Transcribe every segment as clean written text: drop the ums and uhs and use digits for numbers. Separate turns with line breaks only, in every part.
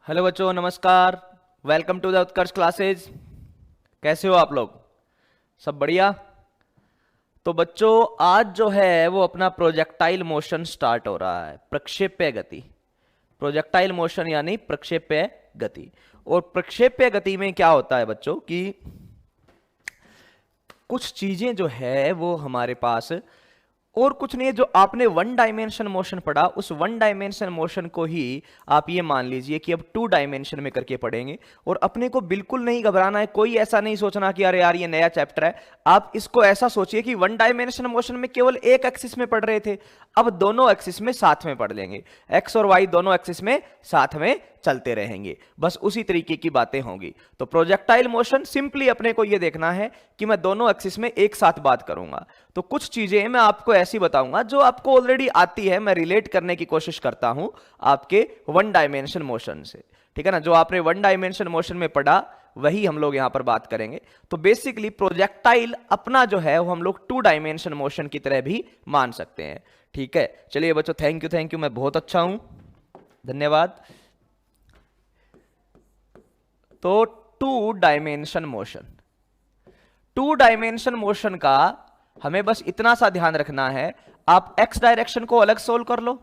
Hello बच्चों, नमस्कार। Welcome to the Utkarsh classes. कैसे हो आप लोग? सब बढ़िया। तो बच्चों, आज जो है वो अपना प्रोजेक्टाइल मोशन स्टार्ट हो रहा है। प्रक्षेप्य गति, प्रोजेक्टाइल मोशन यानी प्रक्षेप्य गति। और प्रक्षेप्य गति में क्या होता है बच्चों कि कुछ चीजें जो है वो हमारे पास और कुछ नहीं है। जो आपने वन डायमेंशन मोशन पढ़ा, उस वन डायमेंशन मोशन को ही आप ये मान लीजिए कि अब टू डायमेंशन में करके पढ़ेंगे। और अपने को बिल्कुल नहीं घबराना है, कोई ऐसा नहीं सोचना कि अरे यार ये नया चैप्टर है। आप इसको ऐसा सोचिए कि वन डायमेंशन मोशन में केवल एक एक्सिस में पढ़ रहे थे, अब दोनों एक्सिस में साथ में पढ़ लेंगे। एक्स और वाई दोनों एक्सिस में साथ में चलते रहेंगे, बस उसी तरीके की बातें होंगी। तो प्रोजेक्टाइल मोशन सिंपली अपने को यह देखना है कि मैं दोनों एक्सिस में एक साथ बात करूंगा। तो कुछ चीजें मैं आपको ऐसी बताऊंगा जो आपको ऑलरेडी आती है, मैं रिलेट करने की कोशिश करता हूं आपके वन डायमेंशन मोशन से। ठीक है ना? जो आपने वन डायमेंशन मोशन में पढ़ा वही हम लोग यहां पर बात करेंगे। तो बेसिकली प्रोजेक्टाइल अपना जो है वो हम लोग टू डायमेंशन मोशन की तरह भी मान सकते हैं। ठीक है, चलिए बच्चों, थैंक यू, मैं बहुत अच्छा हूं, धन्यवाद। तो two dimension motion, two dimension motion का हमें बस इतना सा ध्यान रखना है, आप एक्स डायरेक्शन को अलग सोल्व कर लो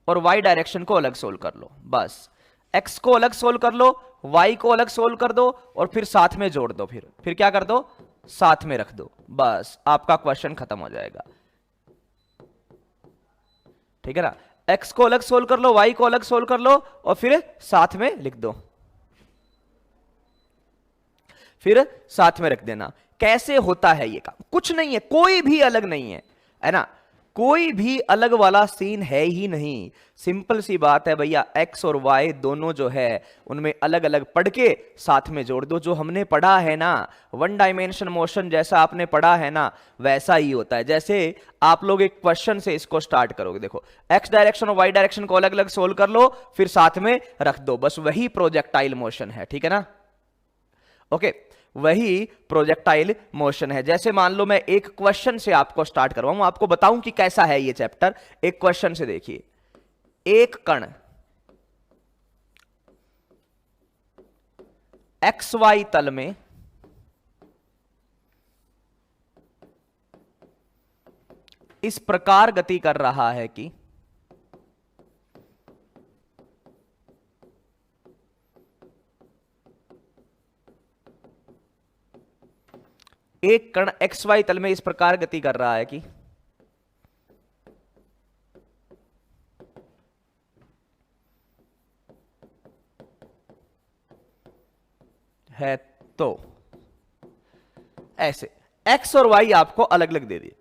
और वाई डायरेक्शन को अलग सोल्व कर लो। बस एक्स को अलग सोल्व कर लो, वाई को अलग सोल्व कर दो और फिर साथ में जोड़ दो। फिर क्या कर दो? साथ में रख दो। बस आपका क्वेश्चन खत्म हो जाएगा। ठीक है ना? एक्स को अलग सोल्व कर लो, वाई को अलग सोल्व कर लो और फिर साथ में लिख दो, फिर साथ में रख देना। कैसे होता है ये काम? कुछ नहीं है, कोई भी अलग नहीं है ना? कोई भी अलग वाला सीन है ही नहीं। सिंपल सी बात है भैया, एक्स और वाई दोनों जो है उनमें अलग अलग पढ़ के साथ में जोड़ दो। जो हमने पढ़ा है ना वन डायमेंशन मोशन, जैसा आपने पढ़ा है ना वैसा ही होता है। जैसे आप लोग एक क्वेश्चन से इसको स्टार्ट करोगे, देखो एक्स डायरेक्शन और वाई डायरेक्शन को अलग अलग सोल्व कर लो, फिर साथ में रख दो, बस वही प्रोजेक्टाइल मोशन है। ठीक है ना? ओके, वही प्रोजेक्टाइल मोशन है। जैसे मान लो मैं एक क्वेश्चन से आपको स्टार्ट करवाऊं, आपको बताऊं कि कैसा है ये चैप्टर। एक क्वेश्चन से देखिए, एक कण एक्स वाई तल में इस प्रकार गति कर रहा है कि एक कण एक्स वाई तल में इस प्रकार गति कर रहा है कि है। तो ऐसे एक्स और वाई आपको अलग अलग दे दिए,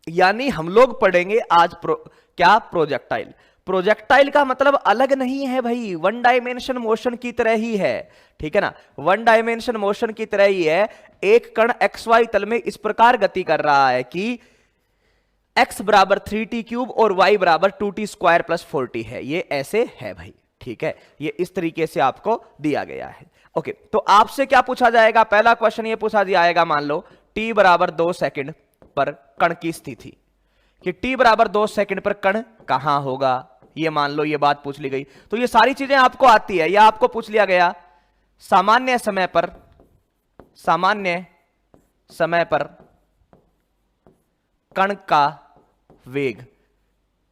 यानी हम लोग पढ़ेंगे आज क्या? प्रोजेक्टाइल। प्रोजेक्टाइल का मतलब अलग नहीं है भाई, वन डायमेंशन मोशन की तरह ही है। ठीक है ना? वन डायमेंशन मोशन की तरह ही है। एक कण एक्स वाई तल में इस प्रकार गति कर रहा है कि x बराबर 3t³ और y बराबर 2t² प्लस 4t है। ये ऐसे है भाई। ठीक है, ये इस तरीके से आपको दिया गया है। ओके, तो आपसे क्या पूछा जाएगा? पहला क्वेश्चन ये पूछा जाएगा, मान लो t बराबर 2 सेकंड पर कण की स्थिति, कि t बराबर 2 सेकंड पर कण कहां होगा। ये मान लो ये बात पूछ ली गई। तो ये सारी चीजें आपको आती है, या आपको पूछ लिया गया सामान्य समय पर, सामान्य समय पर कण का वेग,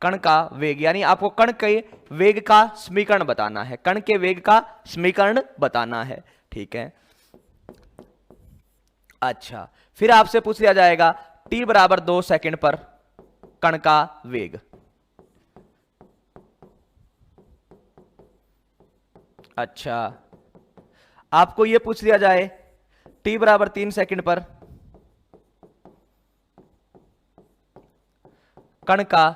कण का वेग, यानी आपको कण के वेग का समीकरण बताना है, कण के वेग का समीकरण बताना है। ठीक है, अच्छा, फिर आपसे पूछ लिया जाएगा t बराबर 2 सेकंड पर कण का वेग। अच्छा, आपको यह पूछ लिया जाए t बराबर 3 सेकंड पर कण का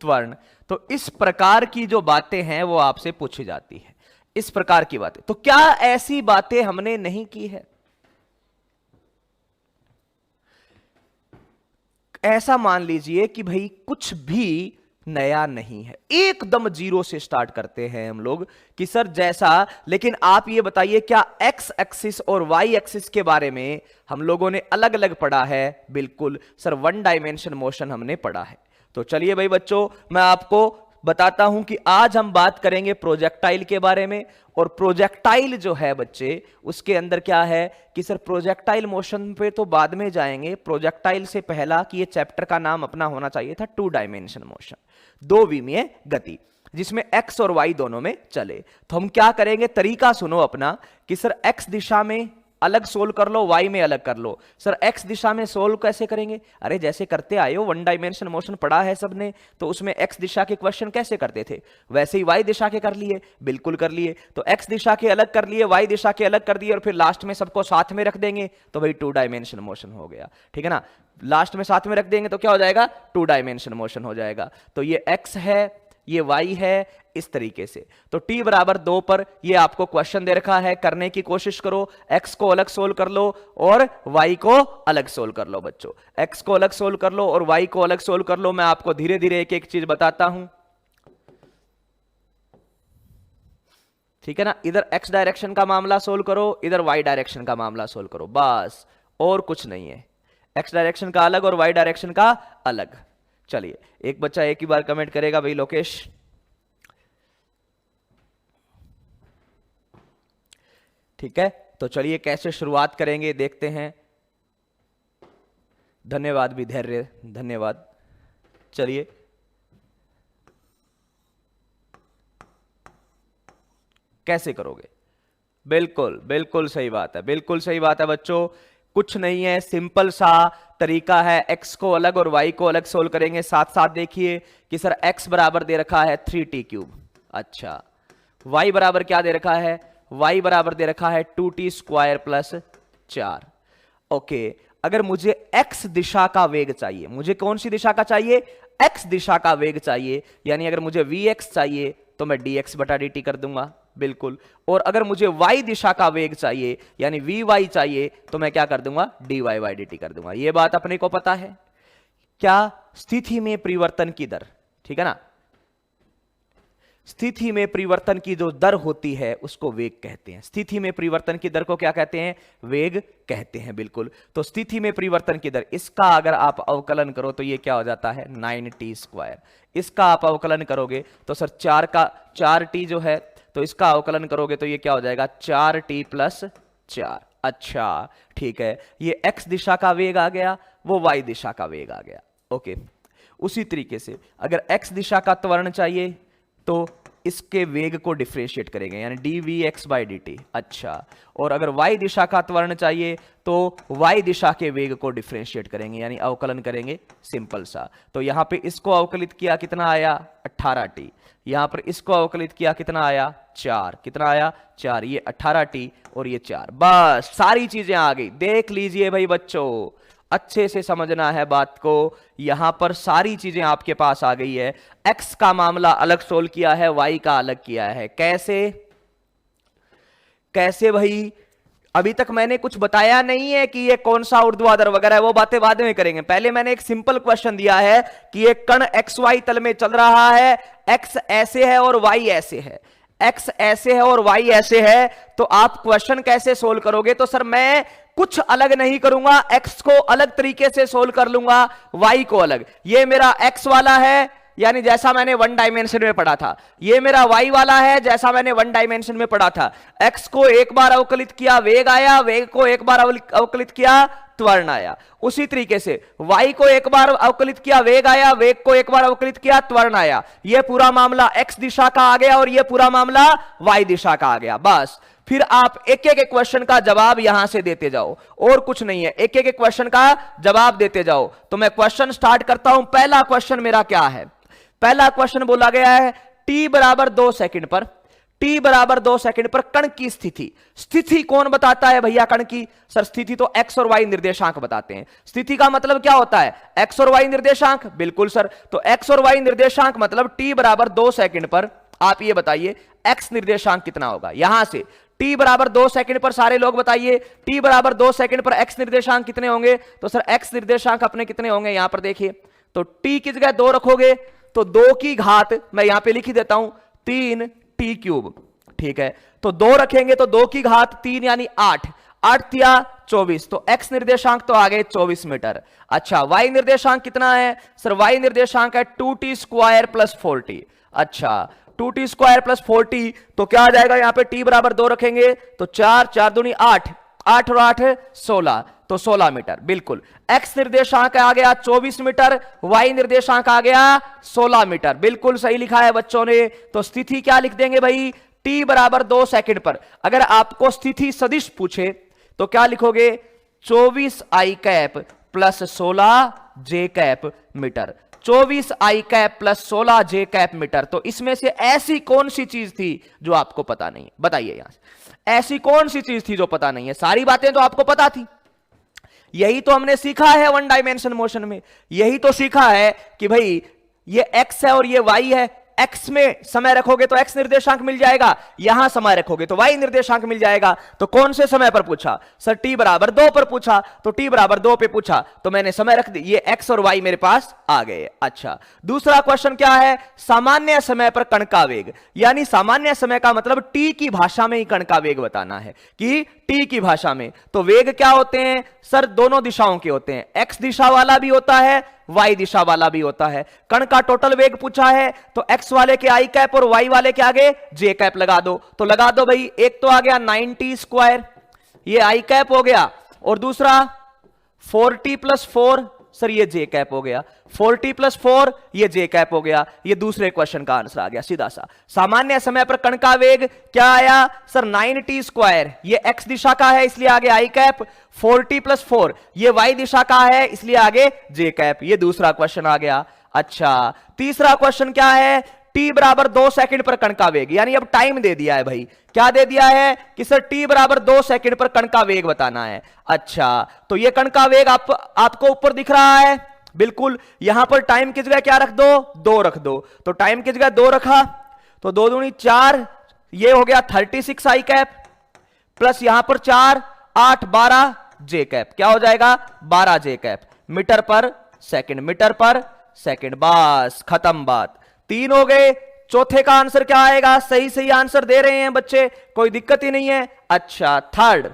त्वरण। तो इस प्रकार की जो बातें हैं वो आपसे पूछी जाती है, इस प्रकार की बातें। तो क्या ऐसी बातें हमने नहीं की है? ऐसा मान लीजिए कि भाई कुछ भी नया नहीं है, एकदम जीरो से स्टार्ट करते हैं हम लोग कि सर जैसा। लेकिन आप ये बताइए, क्या एक्स एक्सिस और वाई एक्सिस के बारे में हम लोगों ने अलग अलग पढ़ा है? बिल्कुल सर, वन डायमेंशन मोशन हमने पढ़ा है। तो चलिए भाई बच्चों, मैं आपको बताता हूं कि आज हम बात करेंगे प्रोजेक्टाइल के बारे में। और प्रोजेक्टाइल जो है बच्चे, उसके अंदर क्या है कि सर प्रोजेक्टाइल मोशन पे तो बाद में जाएंगे, प्रोजेक्टाइल से पहला कि ये चैप्टर का नाम अपना होना चाहिए था 2 डायमेंशन मोशन, 2 विमीय गति, जिसमें x और y दोनों में चले। तो हम क्या करेंगे, तरीका सुनो अपना कि सर x दिशा में अलग सोल्व कर लो, y में अलग कर लो। सर x दिशा में सोल्व कैसे करेंगे? अरे जैसे करते आए हो, 1 डायमेंशन मोशन पढ़ा है सबने, तो उसमें x दिशा के क्वेश्चन कैसे करते थे, वैसे ही y दिशा के कर लिए, बिल्कुल कर लिए। तो x दिशा के अलग कर लिए, y दिशा के अलग कर दिए, और फिर लास्ट में सबको साथ में रख देंगे तो भाई 2 डायमेंशन मोशन हो गया। ठीक है ना, लास्ट में साथ में रख देंगे तो क्या हो जाएगा, 2 डायमेंशन मोशन हो जाएगा। तो ये x है, ये y है, इस तरीके से। तो t बराबर 2 पर ये आपको क्वेश्चन दे रखा है, करने की कोशिश करो, x को अलग सोल्व कर लो और y को अलग सोल्व कर लो बच्चों, x को अलग सोल्व कर लो और y को अलग सोल्व कर लो। मैं आपको धीरे धीरे एक एक चीज बताता हूं, ठीक है ना। इधर x डायरेक्शन का मामला सोल्व करो, इधर y डायरेक्शन का मामला सोल्व करो, बस और कुछ नहीं है। x डायरेक्शन का अलग और y डायरेक्शन का अलग। चलिए, एक बच्चा एक ही बार कमेंट करेगा, भाई लोकेश। ठीक है, तो चलिए कैसे शुरुआत करेंगे देखते हैं। धन्यवाद भी, धैर्य, धन्यवाद। चलिए, कैसे करोगे? बिल्कुल बिल्कुल सही बात है, बिल्कुल सही बात है बच्चों। कुछ नहीं है, सिंपल सा तरीका है, x को अलग और y को अलग सोल्व करेंगे। साथ साथ देखिए कि सर x बराबर दे रखा है 3t³। अच्छा, y बराबर क्या दे रखा है, y बराबर दे रखा है 2t² + 4। ओके, अगर मुझे x दिशा का वेग चाहिए, मुझे कौन सी दिशा का चाहिए, x दिशा का वेग चाहिए, यानी अगर मुझे vx चाहिए तो मैं dx/dt कर दूंगा, बिल्कुल। और अगर मुझे y दिशा का वेग चाहिए यानी vy चाहिए तो मैं क्या कर दूंगा, dy/dt कर दूंगा। यह बात अपने को पता है क्या, स्थिति में परिवर्तन की दर, ठीक है ना, स्थिति में परिवर्तन की जो दर होती है उसको वेग कहते हैं। स्थिति में परिवर्तन की दर को क्या कहते हैं, वेग कहते हैं, बिल्कुल। तो स्थिति में परिवर्तन की दर, इसका अगर आप अवकलन करो तो ये क्या हो जाता है, 9t²। इसका आप अवकलन करोगे तो सर 4t जो है, तो इसका अवकलन करोगे तो ये क्या हो जाएगा, 4t + 4। अच्छा ठीक है, ये x दिशा का वेग आ गया, वो y दिशा का वेग आ गया। ओके, उसी तरीके से अगर x दिशा का त्वरण चाहिए तो इसके वेग को डिफरेंशिएट करेंगे, यानी dvx/dt। अच्छा, और अगर y दिशा का त्वरण चाहिए तो y दिशा के वेग को डिफरेंशिएट करेंगे, यानी अवकलन करेंगे, सिंपल सा। तो यहां पे इसको अवकलित किया, कितना आया, 18t। यहां पर इसको अवकलित किया, कितना आया, 4। कितना आया, 4। ये 18t और ये 4, बस सारी चीजें आ गई। देख लीजिए भाई बच्चों, अच्छे से समझना है बात को, यहां पर सारी चीजें आपके पास आ गई है। x का मामला अलग सोल्व किया है, y का अलग किया है। कैसे कैसे भाई, अभी तक मैंने कुछ बताया नहीं है कि ये कौन सा ऊर्ध्वाधर वगैरह है, वो बातें बाद में करेंगे। पहले मैंने एक सिंपल क्वेश्चन दिया है कि ये कण xy तल में चल रहा है, x ऐसे है और y ऐसे है, x ऐसे है और y ऐसे है, तो आप क्वेश्चन कैसे सोल्व करोगे? तो सर मैं कुछ अलग नहीं करूंगा, x को अलग तरीके से सोल्व कर लूंगा, y को अलग। ये मेरा x वाला है, यानी जैसा मैंने 1 डायमेंशन में पढ़ा था, ये मेरा y वाला है जैसा मैंने 1 डायमेंशन में पढ़ा था। x को एक बार अवकलित किया, वेग आया, वेग को एक बार अवकलित किया, त्वरण आया। उसी तरीके से y को एक बार अवकलित किया, वेग आया, वेग को एक बार अवकलित किया, त्वरण आया। यह पूरा मामला x दिशा का आ गया और यह पूरा मामला y दिशा का आ गया। बस फिर आप एक एक क्वेश्चन का जवाब यहां से देते जाओ, और कुछ नहीं है, एक एक क्वेश्चन का जवाब देते जाओ। तो मैं क्वेश्चन स्टार्ट करता हूं। पहला क्वेश्चन मेरा क्या है, पहला क्वेश्चन बोला गया है t बराबर 2 सेकंड पर, t बराबर 2 सेकंड पर कण की स्थिति। स्थिति कौन बताता है भैया कण की? सर स्थिति तो x और y निर्देशांक बताते हैं। स्थिति का मतलब क्या होता है, x और y निर्देशांक, बिल्कुल सर। तो x और y निर्देशांक मतलब t बराबर 2 सेकंड पर आप ये बताइए x निर्देशांक कितना होगा। यहां से t बराबर 2 सेकंड पर सारे लोग बताइए, t बराबर 2 सेकंड पर x निर्देशांक कितने होंगे? तो सर x निर्देशांक अपने कितने होंगे, यहां पर देखिए, तो t की जगह 2 रखोगे तो 2 की घात मैं यहां पे लिख ही देता हूं 3t³। ठीक है, तो 2 रखेंगे तो 2 की घात 3 यानी 8, 8 या 24, तो x निर्देशांक तो आ गए 24 मीटर। अच्छा, y निर्देशांक कितना है? सर y निर्देशांक है 2t² + 4t। अच्छा 2t² प्लस 4t, तो क्या आ जाएगा यहां पे t बराबर 2 रखेंगे तो 4, 4 दूनी 8, 8 और 8 16, तो 16 मीटर। बिल्कुल x निर्देशांक आ गया 24 मीटर, y निर्देशांक आ गया 16 मीटर। बिल्कुल सही लिखा है बच्चों ने। तो स्थिति क्या लिख देंगे भाई, t बराबर 2 सेकंड पर। अगर आपको स्थिति सदिश पूछे तो क्या लिखोगे, 24 i cap plus 16 j cap metre. 24 i cap plus 16 j cap metre. तो इसमें से ऐसी कौन सी चीज थी जो आपको पता नहीं है, बताइए यहां से ऐसी कौन सी चीज थी जो पता नहीं है। सारी बातें तो आपको पता थी, यही तो हमने सीखा है वन डायमेंशन मोशन में। यही तो सीखा है कि भाई ये x है और ये y है, x में समय रखोगे तो x निर्देशांक मिल जाएगा, यहां समय रखोगे तो y निर्देशांक मिल जाएगा। तो कौन से समय पर पूछा सर, t बराबर 2 पर पूछा, तो t बराबर 2 पे पूछा तो मैंने समय रख दी, ये x और y मेरे पास आ गए। अच्छा दूसरा क्वेश्चन क्या है, सामान्य समय पर कण का वेग, यानी सामान्य समय का मतलब t की भाषा में ही कण का वेग बताना है कि t की भाषा में। तो वेग क्या होते हैं सर, दोनों दिशाओं के होते हैं, x दिशा वाला भी होता है, y दिशा वाला भी होता है। कण का टोटल वेग पूछा है तो x वाले के i कैप और y वाले के आगे j कैप लगा दो। तो लगा दो भाई, एक तो आ गया 90², ये i कैप हो गया, और दूसरा 4t प्लस 4, सर ये j कैप हो गया, 4t प्लस 4 ये j कैप हो गया। ये दूसरे क्वेश्चन का आंसर आ गया सीधा सा। सामान्य समय पर कण का वेग क्या आया सर, 9t², ये x दिशा का है इसलिए आगे i कैप, 4t प्लस 4 ये y दिशा का है इसलिए आगे j कैप। ये दूसरा क्वेश्चन आ गया। अच्छा तीसरा क्वेश्चन क्या है, t बराबर 2 सेकंड पर कण का वेग, यानी अब टाइम दे दिया है भाई, क्या दे दिया है कि सर t बराबर 2 सेकंड पर कण का वेग बताना है। अच्छा तो ये कण का वेग आपको ऊपर दिख रहा है, बिल्कुल यहां पर टाइम की जगह क्या रख दो, 2 रख दो। तो टाइम की जगह 2 रखा तो 2 दूनी 4, ये हो गया 36 i कैप प्लस यहां पर 4, 8, 12 j कैप, क्या हो जाएगा 12 j कैप मीटर पर सेकंड, मीटर पर सेकंड। बस खत्म बात, 3 हो गए। चौथे का आंसर क्या आएगा, सही सही आंसर दे रहे हैं बच्चे, कोई दिक्कत ही नहीं है। अच्छा थर्ड,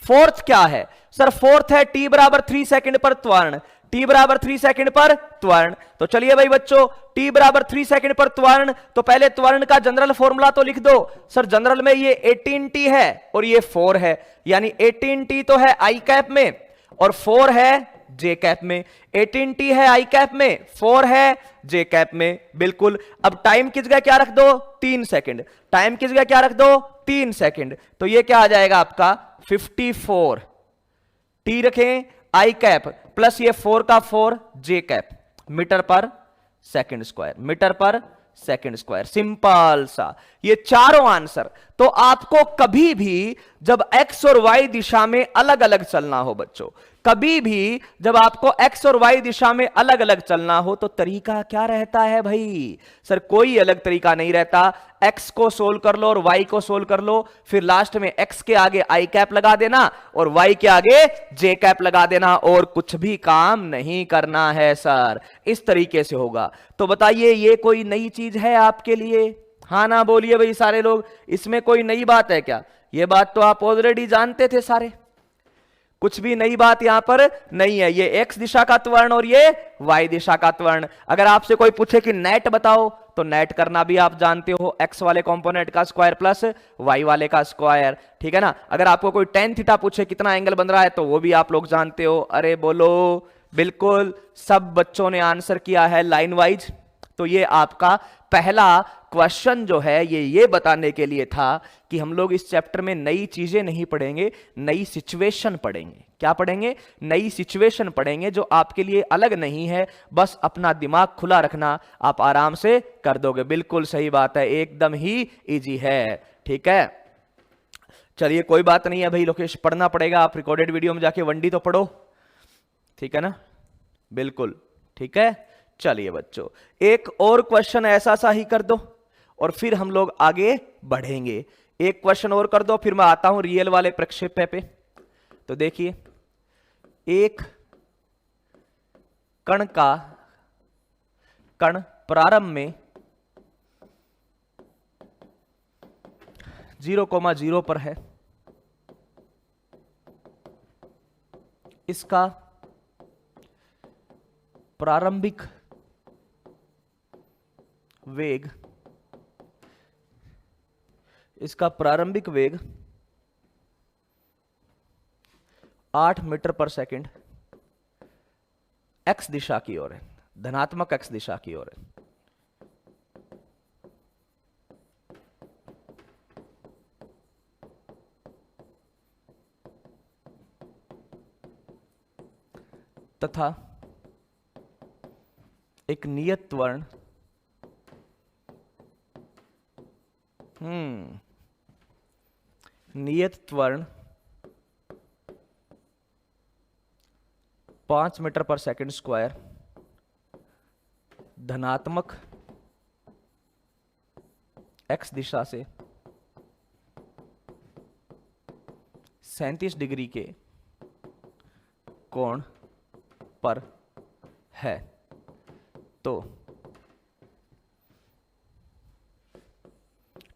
फोर्थ क्या है सर, फोर्थ है t बराबर 3 सेकंड पर त्वरण, t बराबर 3 सेकंड पर त्वरण। तो चलिए भाई बच्चों, t बराबर 3 सेकंड पर त्वरण, तो पहले त्वरण का जनरल फॉर्मूला तो लिख दो। सर जनरल में ये 18t है और ये 4 है, यानी 18t तो है i कैप में और 4 है j कैप में। 18t है i कैप में, 4 है j कैप में। बिल्कुल अब टाइम की जगह क्या रख दो, 3 सेकंड, टाइम की जगह क्या रख दो 3 सेकंड। तो ये क्या आ जाएगा आपका 54, t रखें i कैप प्लस ये 4 का 4 j कैप मीटर पर सेकंड स्क्वायर, मीटर पर सेकंड स्क्वायर। सिंपल सा ये चारों आंसर। तो आपको कभी भी जब x और y दिशा में अलग अलग चलना हो बच्चों, कभी भी जब आपको x और y दिशा में अलग अलग चलना हो तो तरीका क्या रहता है भाई सर, कोई अलग तरीका नहीं रहता। x को सोल्व कर लो और y को सोल्व कर लो, फिर लास्ट में x के आगे i कैप लगा देना और y के आगे j कैप लगा देना, और कुछ भी काम नहीं करना है सर, इस तरीके से होगा। तो बताइए ये कोई नई चीज है आपके लिए, हाँ ना बोलिए भाई सारे लोग, इसमें कोई नई बात है क्या? ये बात तो आप ऑलरेडी जानते थे सारे, कुछ भी नई बात यहां पर नहीं है। ये x दिशा का त्वरण और ये y दिशा का त्वरण। अगर आपसे कोई पूछे कि नेट बताओ तो नेट करना भी आप जानते हो, x वाले कंपोनेंट का स्क्वायर प्लस y वाले का स्क्वायर, ठीक है ना। अगर आपको कोई tan थीटा पूछे कितना एंगल बन रहा है तो वो भी आप लोग जानते हो। अरे बोलो, बिल्कुल सब बच्चों ने आंसर किया है लाइन वाइज। तो ये आपका पहला क्वेश्चन जो है ये बताने के लिए था कि हम लोग इस चैप्टर में नई चीजें नहीं पढ़ेंगे, नई सिचुएशन पढ़ेंगे। क्या पढ़ेंगे? नई सिचुएशन पढ़ेंगे जो आपके लिए अलग नहीं है। बस अपना दिमाग खुला रखना, आप आराम से कर दोगे। बिल्कुल सही बात है, एकदम ही इजी है, ठीक है। चलिए कोई बात नहीं है भाई लोकेश, पढ़ना पड़ेगा, आप रिकॉर्डेड वीडियो में जाके 1D तो पढ़ो, ठीक है ना। बिल्कुल ठीक है। चलिए बच्चों एक और क्वेश्चन ऐसा सा ही कर दो और फिर हम लोग आगे बढ़ेंगे। एक क्वेश्चन और कर दो फिर मैं आता हूं रियल वाले प्रक्षेप्य पे। तो देखिए, एक कण प्रारंभ में 0,0 पर है, इसका प्रारंभिक वेग इसका प्रारंभिक वेग 8 मीटर पर सेकंड एक्स दिशा की ओर है, धनात्मक एक्स दिशा की ओर है। तथा एक नियत त्वरण नियत त्वरण 5 मीटर पर सेकंड स्क्वायर धनात्मक एक्स दिशा से 37 डिग्री के कोण पर है। तो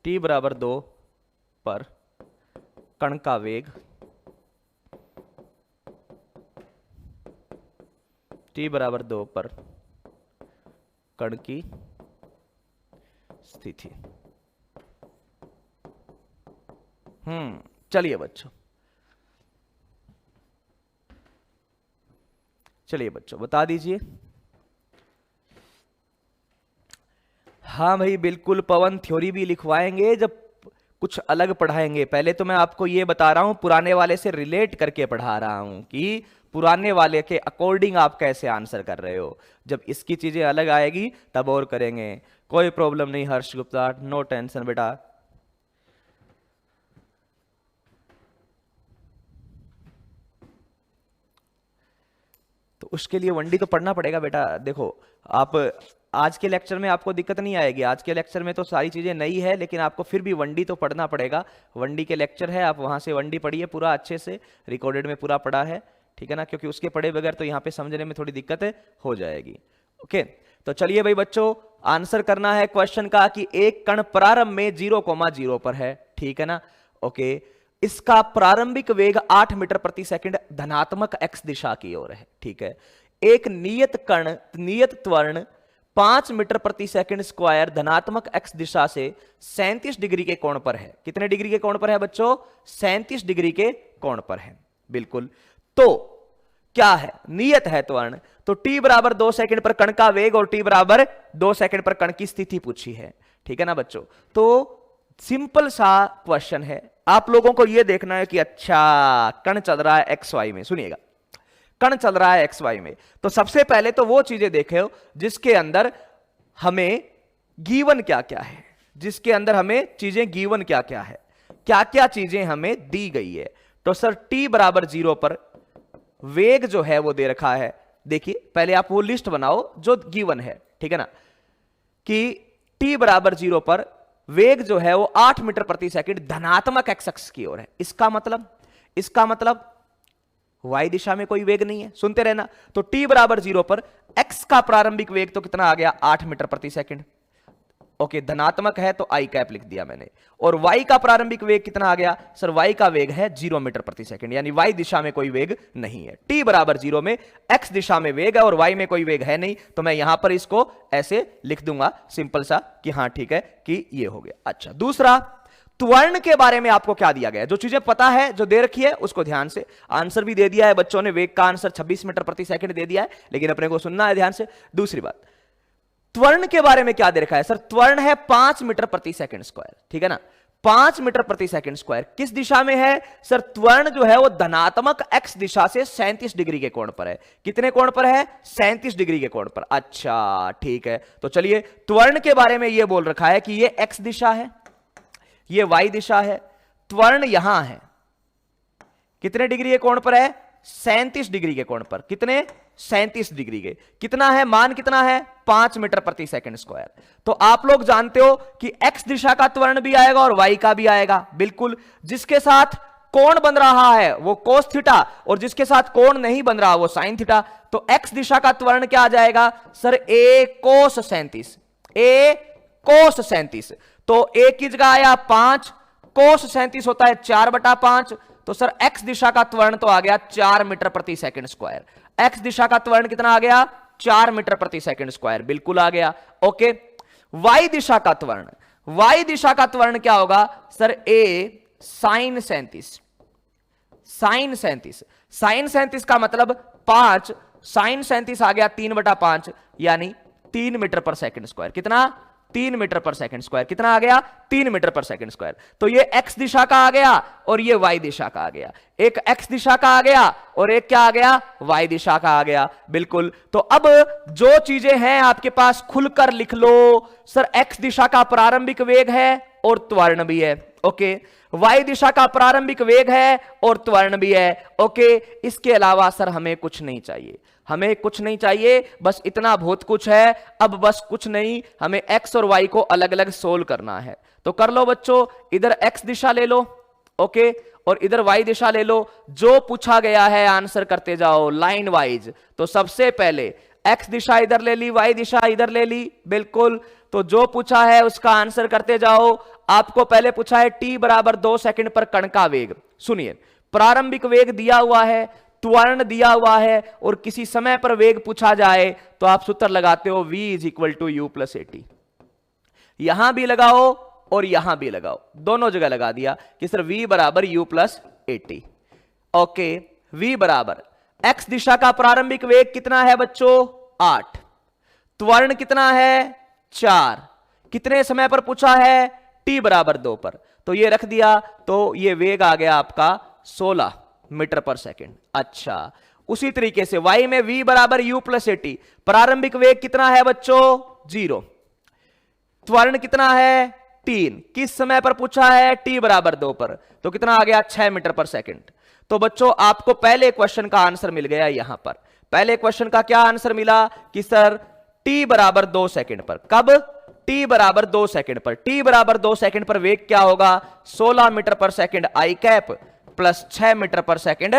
t बराबर 2 पर कण का वेग t बराबर 2 पर कण की स्थिति। चलिए बच्चों बता दीजिए। हाँ भाई बिल्कुल पवन, थ्योरी भी लिखवाएंगे जब कुछ अलग पढ़ाएंगे। पहले तो मैं आपको ये बता रहा हूं, पुराने वाले से रिलेट करके पढ़ा रहा हूं कि पुराने वाले के अकॉर्डिंग आप कैसे आंसर कर रहे हो। जब इसकी चीजें अलग आएगी तब और करेंगे, कोई प्रॉब्लम नहीं हर्ष गुप्ता, नो टेंशन बेटा। तो उसके लिए वनडी तो पढ़ना पड़ेगा बेटा। देखो आप आज के लेक्चर में आपको दिक्कत नहीं आएगी, आज के लेक्चर में तो सारी चीजें नई है, लेकिन आपको फिर भी वनडी तो पढ़ना पड़ेगा। वनडी के लेक्चर है, आप वहां से वनडी पढ़िए पूरा अच्छे से, रिकॉर्डेड में पूरा पढ़ा है, ठीक है ना, क्योंकि उसके पढ़े बगैर तो यहाँ पे समझने में थोड़ी दिक्कत हो जाएगी। ओके, तो चलिए भाई बच्चों, आंसर करना है क्वेश्चन का कि एक कण प्रारंभ में 0,0 पर है, ठीक है ना। ओके, इसका प्रारंभिक वेग 8 मीटर प्रति सेकंड धनात्मक एक्स दिशा की ओर है, ठीक है। एक नियत त्वरण 5 मीटर प्रति सेकंड स्क्वायर धनात्मक एक्स दिशा से 37 डिग्री के कोण पर है। कितने डिग्री के कोण पर है बच्चों? 37 डिग्री के कोण पर है, बिल्कुल। तो क्या है? नियत है त्वरण। तो t बराबर 2 सेकंड पर कण का वेग और t बराबर 2 सेकंड पर कण की स्थिति पूछी है, ठीक है ना बच्चों। तो सिंपल सा क्वेश्चन है, आप लोगों को यह देखना है कि अच्छा कण चल रहा है एक्स वाई में। सुनिएगा, कण चल रहा है एक्स वाई में, तो सबसे पहले तो वो चीजें देखे जिसके अंदर हमें गिवन क्या क्या है, जिसके अंदर हमें चीजें गिवन क्या क्या है, क्या क्या चीजें हमें दी गई है। तो सर t बराबर 0 पर वेग जो है वो दे रखा है। देखिए पहले आप वो लिस्ट बनाओ जो गिवन है, ठीक है ना, कि t बराबर 0 पर वेग जो है वो 8 मीटर प्रति सेकंड धनात्मक एक्स अक्ष की ओर है। इसका मतलब y दिशा में कोई वेग नहीं है, सुनते रहना। तो t बराबर 0 पर x का प्रारंभिक वेग तो कितना आ गया? 8 मीटर प्रति सेकंड। ओके, धनात्मक है तो आई कैप लिख दिया मैंने। और y का प्रारंभिक वेग कितना आ गया? सर y का वेग है 0 मीटर प्रति सेकंड, यानी y दिशा में कोई वेग नहीं है। t बराबर 0 में x दिशा में वेग है और y में कोई वेग है नहीं, तो मैं यहां पर इसको ऐसे लिख दूंगा सिंपल सा कि हाँ ठीक है कि ये हो गया। अच्छा, दूसरा, त्वरण के बारे में आपको क्या दिया गया? जो चीजें पता है, जो दे रखी है, उसको ध्यान से, आंसर भी दे दिया है बच्चों ने, वेग का आंसर 26 मीटर प्रति सेकंड दे दिया है, लेकिन अपने को सुनना है ध्यान से। दूसरी बात, त्वरण के बारे में क्या दे रखा है? सर त्वरण है 5 मीटर प्रति सेकंड स्क्वायर, ठीक है ना। 5 मीटर प्रति सेकंड स्क्वायर किस दिशा में है? सर त्वरण जो है वो धनात्मक एक्स दिशा से 37 डिग्री के कोण पर है। कितने कोण पर है? 37 डिग्री के कोण पर। अच्छा ठीक है, तो चलिए त्वरण के बारे में ये बोल रखा है कि ये एक्स दिशा है, ये वाई दिशा है, त्वरण यहां है, कितने डिग्री के कोण पर है? 37 डिग्री के कोण पर। कितने? 37 डिग्री के। कितना है मान? कितना है? 5 मीटर प्रति सेकंड स्क्वायर। तो आप लोग जानते हो कि x दिशा का त्वरण भी आएगा और y का भी आएगा, बिल्कुल। जिसके साथ कोण बन रहा है वो कोस थीटा, और जिसके साथ कोण नहीं बन रहा वो साइन थीटा। तो x दिशा का त्वरण क्या आ जाएगा? सर a कोस 37, a कोस 37। तो a की जगह आया 5, कोस 37 होता है 4/5। तो सर x दिशा का त्वरण तो आ गया 4 मीटर प्रति सेकंड स्क्वायर। x दिशा का त्वरण कितना आ गया? 4 मीटर प्रति सेकंड स्क्वायर, बिल्कुल आ गया। ओके, y दिशा का त्वरण, वाई दिशा का त्वरण क्या होगा सर, ए साइन 37। साइन 37, साइन 37 का मतलब 5, साइन 37 आ गया 3/5 यानी 3 मीटर पर सेकंड स्क्वायर। कितना? 3 मीटर पर सेकंड स्क्वायर। कितना आ गया? 3 मीटर पर सेकंड स्क्वायर। तो ये एक्स दिशा का आ गया और ये वाई दिशा का आ गया। एक एक्स दिशा का आ गया और एक क्या आ गया? वाई दिशा का आ गया। बिल्कुल। तो अब जो चीजें हैं आपके पास खुलकर लिख लो। सर एक्स दिशा का प्रारंभिक वेग है और त्वरण भी है, ओके। वाई दिशा का प्रारंभिक वेग है और त्वरण भी है, ओके। इसके अलावा सर हमें कुछ नहीं चाहिए, हमें कुछ नहीं चाहिए, बस इतना बहुत कुछ है। अब बस कुछ नहीं, हमें एक्स और वाई को अलग अलग सोल्व करना है। तो कर लो बच्चों, इधर एक्स दिशा ले लो, ओके, और इधर वाई दिशा ले लो। जो पूछा गया है आंसर करते जाओ लाइन वाइज। तो सबसे पहले एक्स दिशा इधर ले ली, वाई दिशा इधर ले ली, बिल्कुल। तो जो पूछा है उसका आंसर करते जाओ। आपको पहले पूछा है t बराबर 2 सेकंड पर कण का वेग। सुनिए, प्रारंभिक वेग दिया हुआ है, त्वरण दिया हुआ है और किसी समय पर वेग पूछा जाए तो आप सूत्र लगाते हो v is equal to u plus a t. यहां भी लगाओ और यहां भी लगाओ, दोनों जगह लगा दिया कि सर v बराबर you plus eighty, okay. v बराबर x दिशा का प्रारंभिक वेग कितना है बच्चों? 8। त्वरण कितना है? 4। कितने समय पर पूछा है? t बराबर 2 पर। तो ये रख दिया, तो ये वेग आ गया आपका 16 मीटर पर सेकंड। अच्छा, उसी तरीके से y में v बराबर u प्लस एटी। प्रारंभिक वेग कितना है बच्चों? 0। त्वरण कितना है? 3। किस समय पर पूछा है? t बराबर 2 पर। तो कितना आ गया? 6 मीटर पर सेकंड। तो बच्चों आपको पहले क्वेश्चन का आंसर मिल गया यहां पर। पहले क्वेश्चन का क्या आंसर मिला कि सर t बराबर 2 सेकंड पर। कब? t बराबर 2 सेकंड पर। t बराबर 2 सेकंड पर वेग क्या होगा? 16 मीटर पर सेकंड आई कैप प्लस 6 मीटर पर सेकंड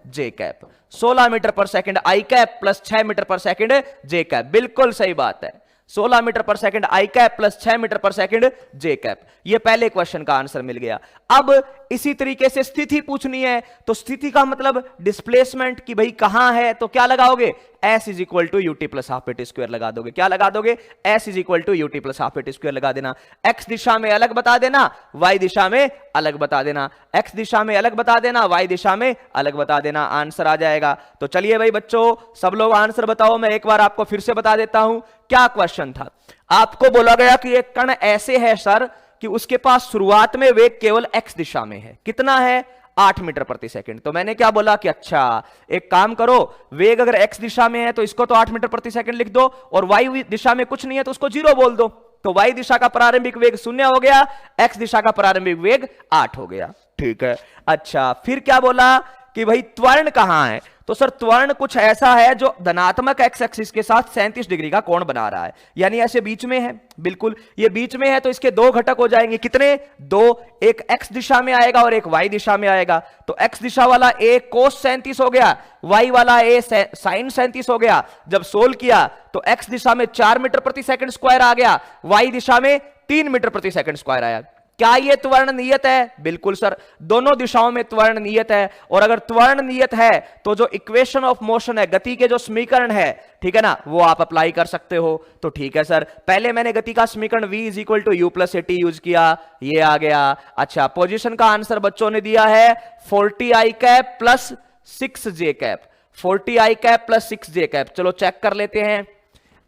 जे कैप। 16 मीटर पर सेकंड आई कैप प्लस 6 मीटर पर सेकंड जे कैप। बिल्कुल सही बात है, 16 मीटर पर सेकंड आई कैप प्लस 6 मीटर पर सेकंड जे कैप। ये पहले क्वेश्चन का आंसर मिल गया। अब इसी तरीके से स्थिति पूछनी है, तो स्थिति का मतलब डिस्प्लेसमेंट कि भाई कहां है, तो क्या लगाओगे? s is equal to u t plus half a t square लगा दोगे। क्या लगा दोगे? s is equal to u t plus half a t square लगा देना। x दिशा में अलग बता देना, y दिशा में अलग बता देना। x दिशा में अलग बता देना, y दिशा में अलग बता देना, आंसर आ जाएगा। तो चलिए भाई बच्चों, सब लोग आंसर बताओ। मैं एक बार आपको फिर से बता देता हूं क्या क्वेश्चन था। आपको बोला गया कि एक कण ऐसे है सर कि उसके पास शुरुआत में वेग केवल x दिशा में है। कितना है? 8 मीटर प्रति सेकंड। तो मैंने क्या बोला कि अच्छा एक काम करो, वेग अगर x दिशा में है तो इसको तो 8 मीटर प्रति सेकंड लिख दो, और y दिशा में कुछ नहीं है तो उसको 0 बोल दो। तो y दिशा का प्रारंभिक वेग 0 हो गया, x दिशा का प्रारंभिक वेग 8 हो गया। ठीक है। अच्छा, फिर क्या बोला कि भाई त्वरण कहां है? तो सर त्वरण कुछ ऐसा है जो धनात्मक एक्स एक्सिस के साथ 37 डिग्री का कोण बना रहा है, यानी ऐसे बीच में है। बिल्कुल, ये बीच में है तो इसके दो घटक हो जाएंगे। कितने? 2। एक x दिशा में आएगा और एक y दिशा में आएगा। तो x दिशा वाला a कोस 37 हो गया, y वाला a साइन 37 हो गया। जब सोल्व किया तो x दिशा में 4 मीटर प्रति सेकंड स्क्वायर आ गया, y दिशा में 3 मीटर प्रति सेकंड स्क्वायर आया। क्या ये त्वरण नियत है? बिल्कुल सर, दोनों दिशाओं में त्वरण नियत है। और अगर त्वरण नियत है तो जो इक्वेशन ऑफ मोशन है, गति के जो समीकरण है, ठीक है ना, वो आप अप्लाई कर सकते हो। तो ठीक है सर, पहले मैंने गति का समीकरण v is equal to u plus a t use किया, ये आ गया। अच्छा, पोजीशन का आंसर बच्चों ने दिया है 40 i cap plus 6 j cap. 40 i cap plus 6 j cap. चलो चेक कर लेते हैं।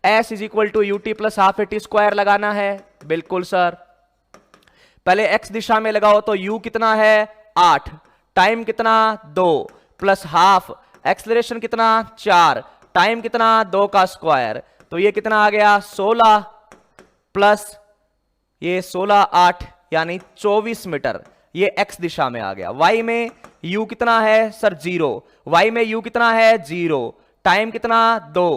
s is equal to u t plus half a t square लगाना है। बिल्कुल सर, पहले x दिशा में लगाओ तो u कितना है? 8। टाइम कितना? 2 प्लस हाफ, एक्सेलरेशन कितना? 4, टाइम कितना? 2 का स्क्वायर। तो ये कितना आ गया? 16 प्लस ये 16 8 यानी 24 मीटर। ये x दिशा में आ गया। y में u कितना है सर? 0। y में u कितना है? 0। टाइम कितना? 2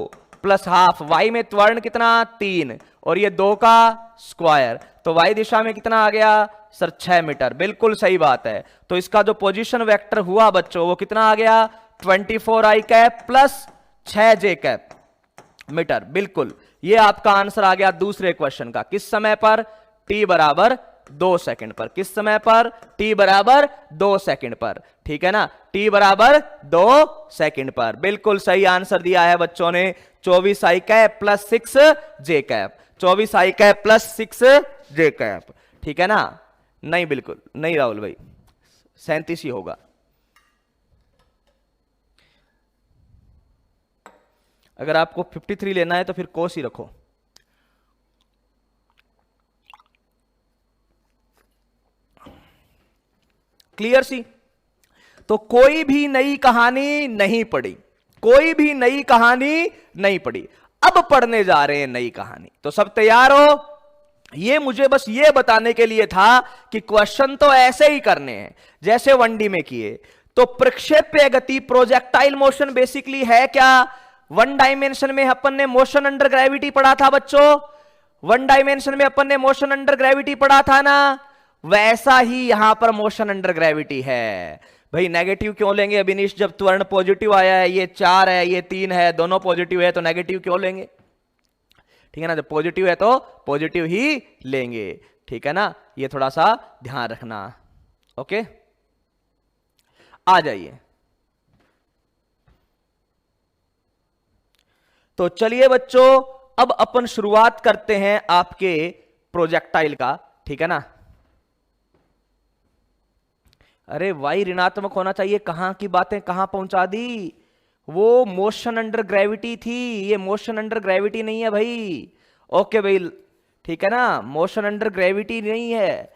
प्लस हाफ, y में त्वरण कितना? 3 और ये 2 का स्क्वायर। तो y दिशा में कितना आ गया सर? 6 मीटर। बिल्कुल सही बात है। तो इसका जो पोजीशन वेक्टर हुआ बच्चों वो कितना आ गया? 24 आई cap plus 6 j cap metre. बिल्कुल, ये आपका आंसर आ गया दूसरे क्वेश्चन का। किस समय पर? t बराबर 2 सेकंड पर। किस समय पर? t बराबर 2 सेकंड पर। ठीक है ना, t बराबर 2 सेकंड पर। बिल्कुल सही आंसर दिया है बच्चों ने, 24 आई कैप प्लस 6 जे कैप। 24 आई कैप प्लस 6 जे कैप, ठीक है ना? नहीं, बिल्कुल नहीं राहुल भाई, 37 ही होगा। अगर आपको 53 लेना है तो फिर कोस ही रखो। क्लियर सी? तो कोई भी नई कहानी नहीं पढ़ी, कोई भी नई कहानी नहीं पढ़ी। अब पढ़ने जा रहे हैं नई कहानी, तो सब तैयार हो? ये मुझे बस ये बताने के लिए था कि क्वेश्चन तो ऐसे ही करने हैं जैसे 1D में किए। तो प्रक्षेप्य गति, प्रोजेक्टाइल मोशन बेसिकली है क्या? 1 डायमेंशन में अपन ने मोशन अंडर ग्रेविटी पढ़ा था बच्चों, 1 डायमेंशन में अपन ने मोशन अंडर ग्रेविटी पढ़ा था ना, वैसा ही यहां पर मोशन अंडर ग्रेविटी है। भाई नेगेटिव क्यों लेंगे अभिनीश? जब त्वरण पॉजिटिव आया है, ये 4 है, ये 3 है, दोनों पॉजिटिव है, तो नेगेटिव क्यों लेंगे? ठीक है ना? जब पॉजिटिव है तो पॉजिटिव ही लेंगे, ठीक है ना? ये थोड़ा सा ध्यान रखना। ओके, आ जाइए। तो चलिए बच्चों, अब अपन शुरुआत करते हैं आपके प्रोजेक्टाइल का, ठीक है ना? अरे वाई ऋणात्मक होना चाहिए, कहां की बातें कहां पहुंचा दी? वो मोशन अंडर ग्रेविटी थी, ये मोशन अंडर ग्रेविटी नहीं है भाई। ओके भाई, ठीक है ना? मोशन अंडर ग्रेविटी नहीं है,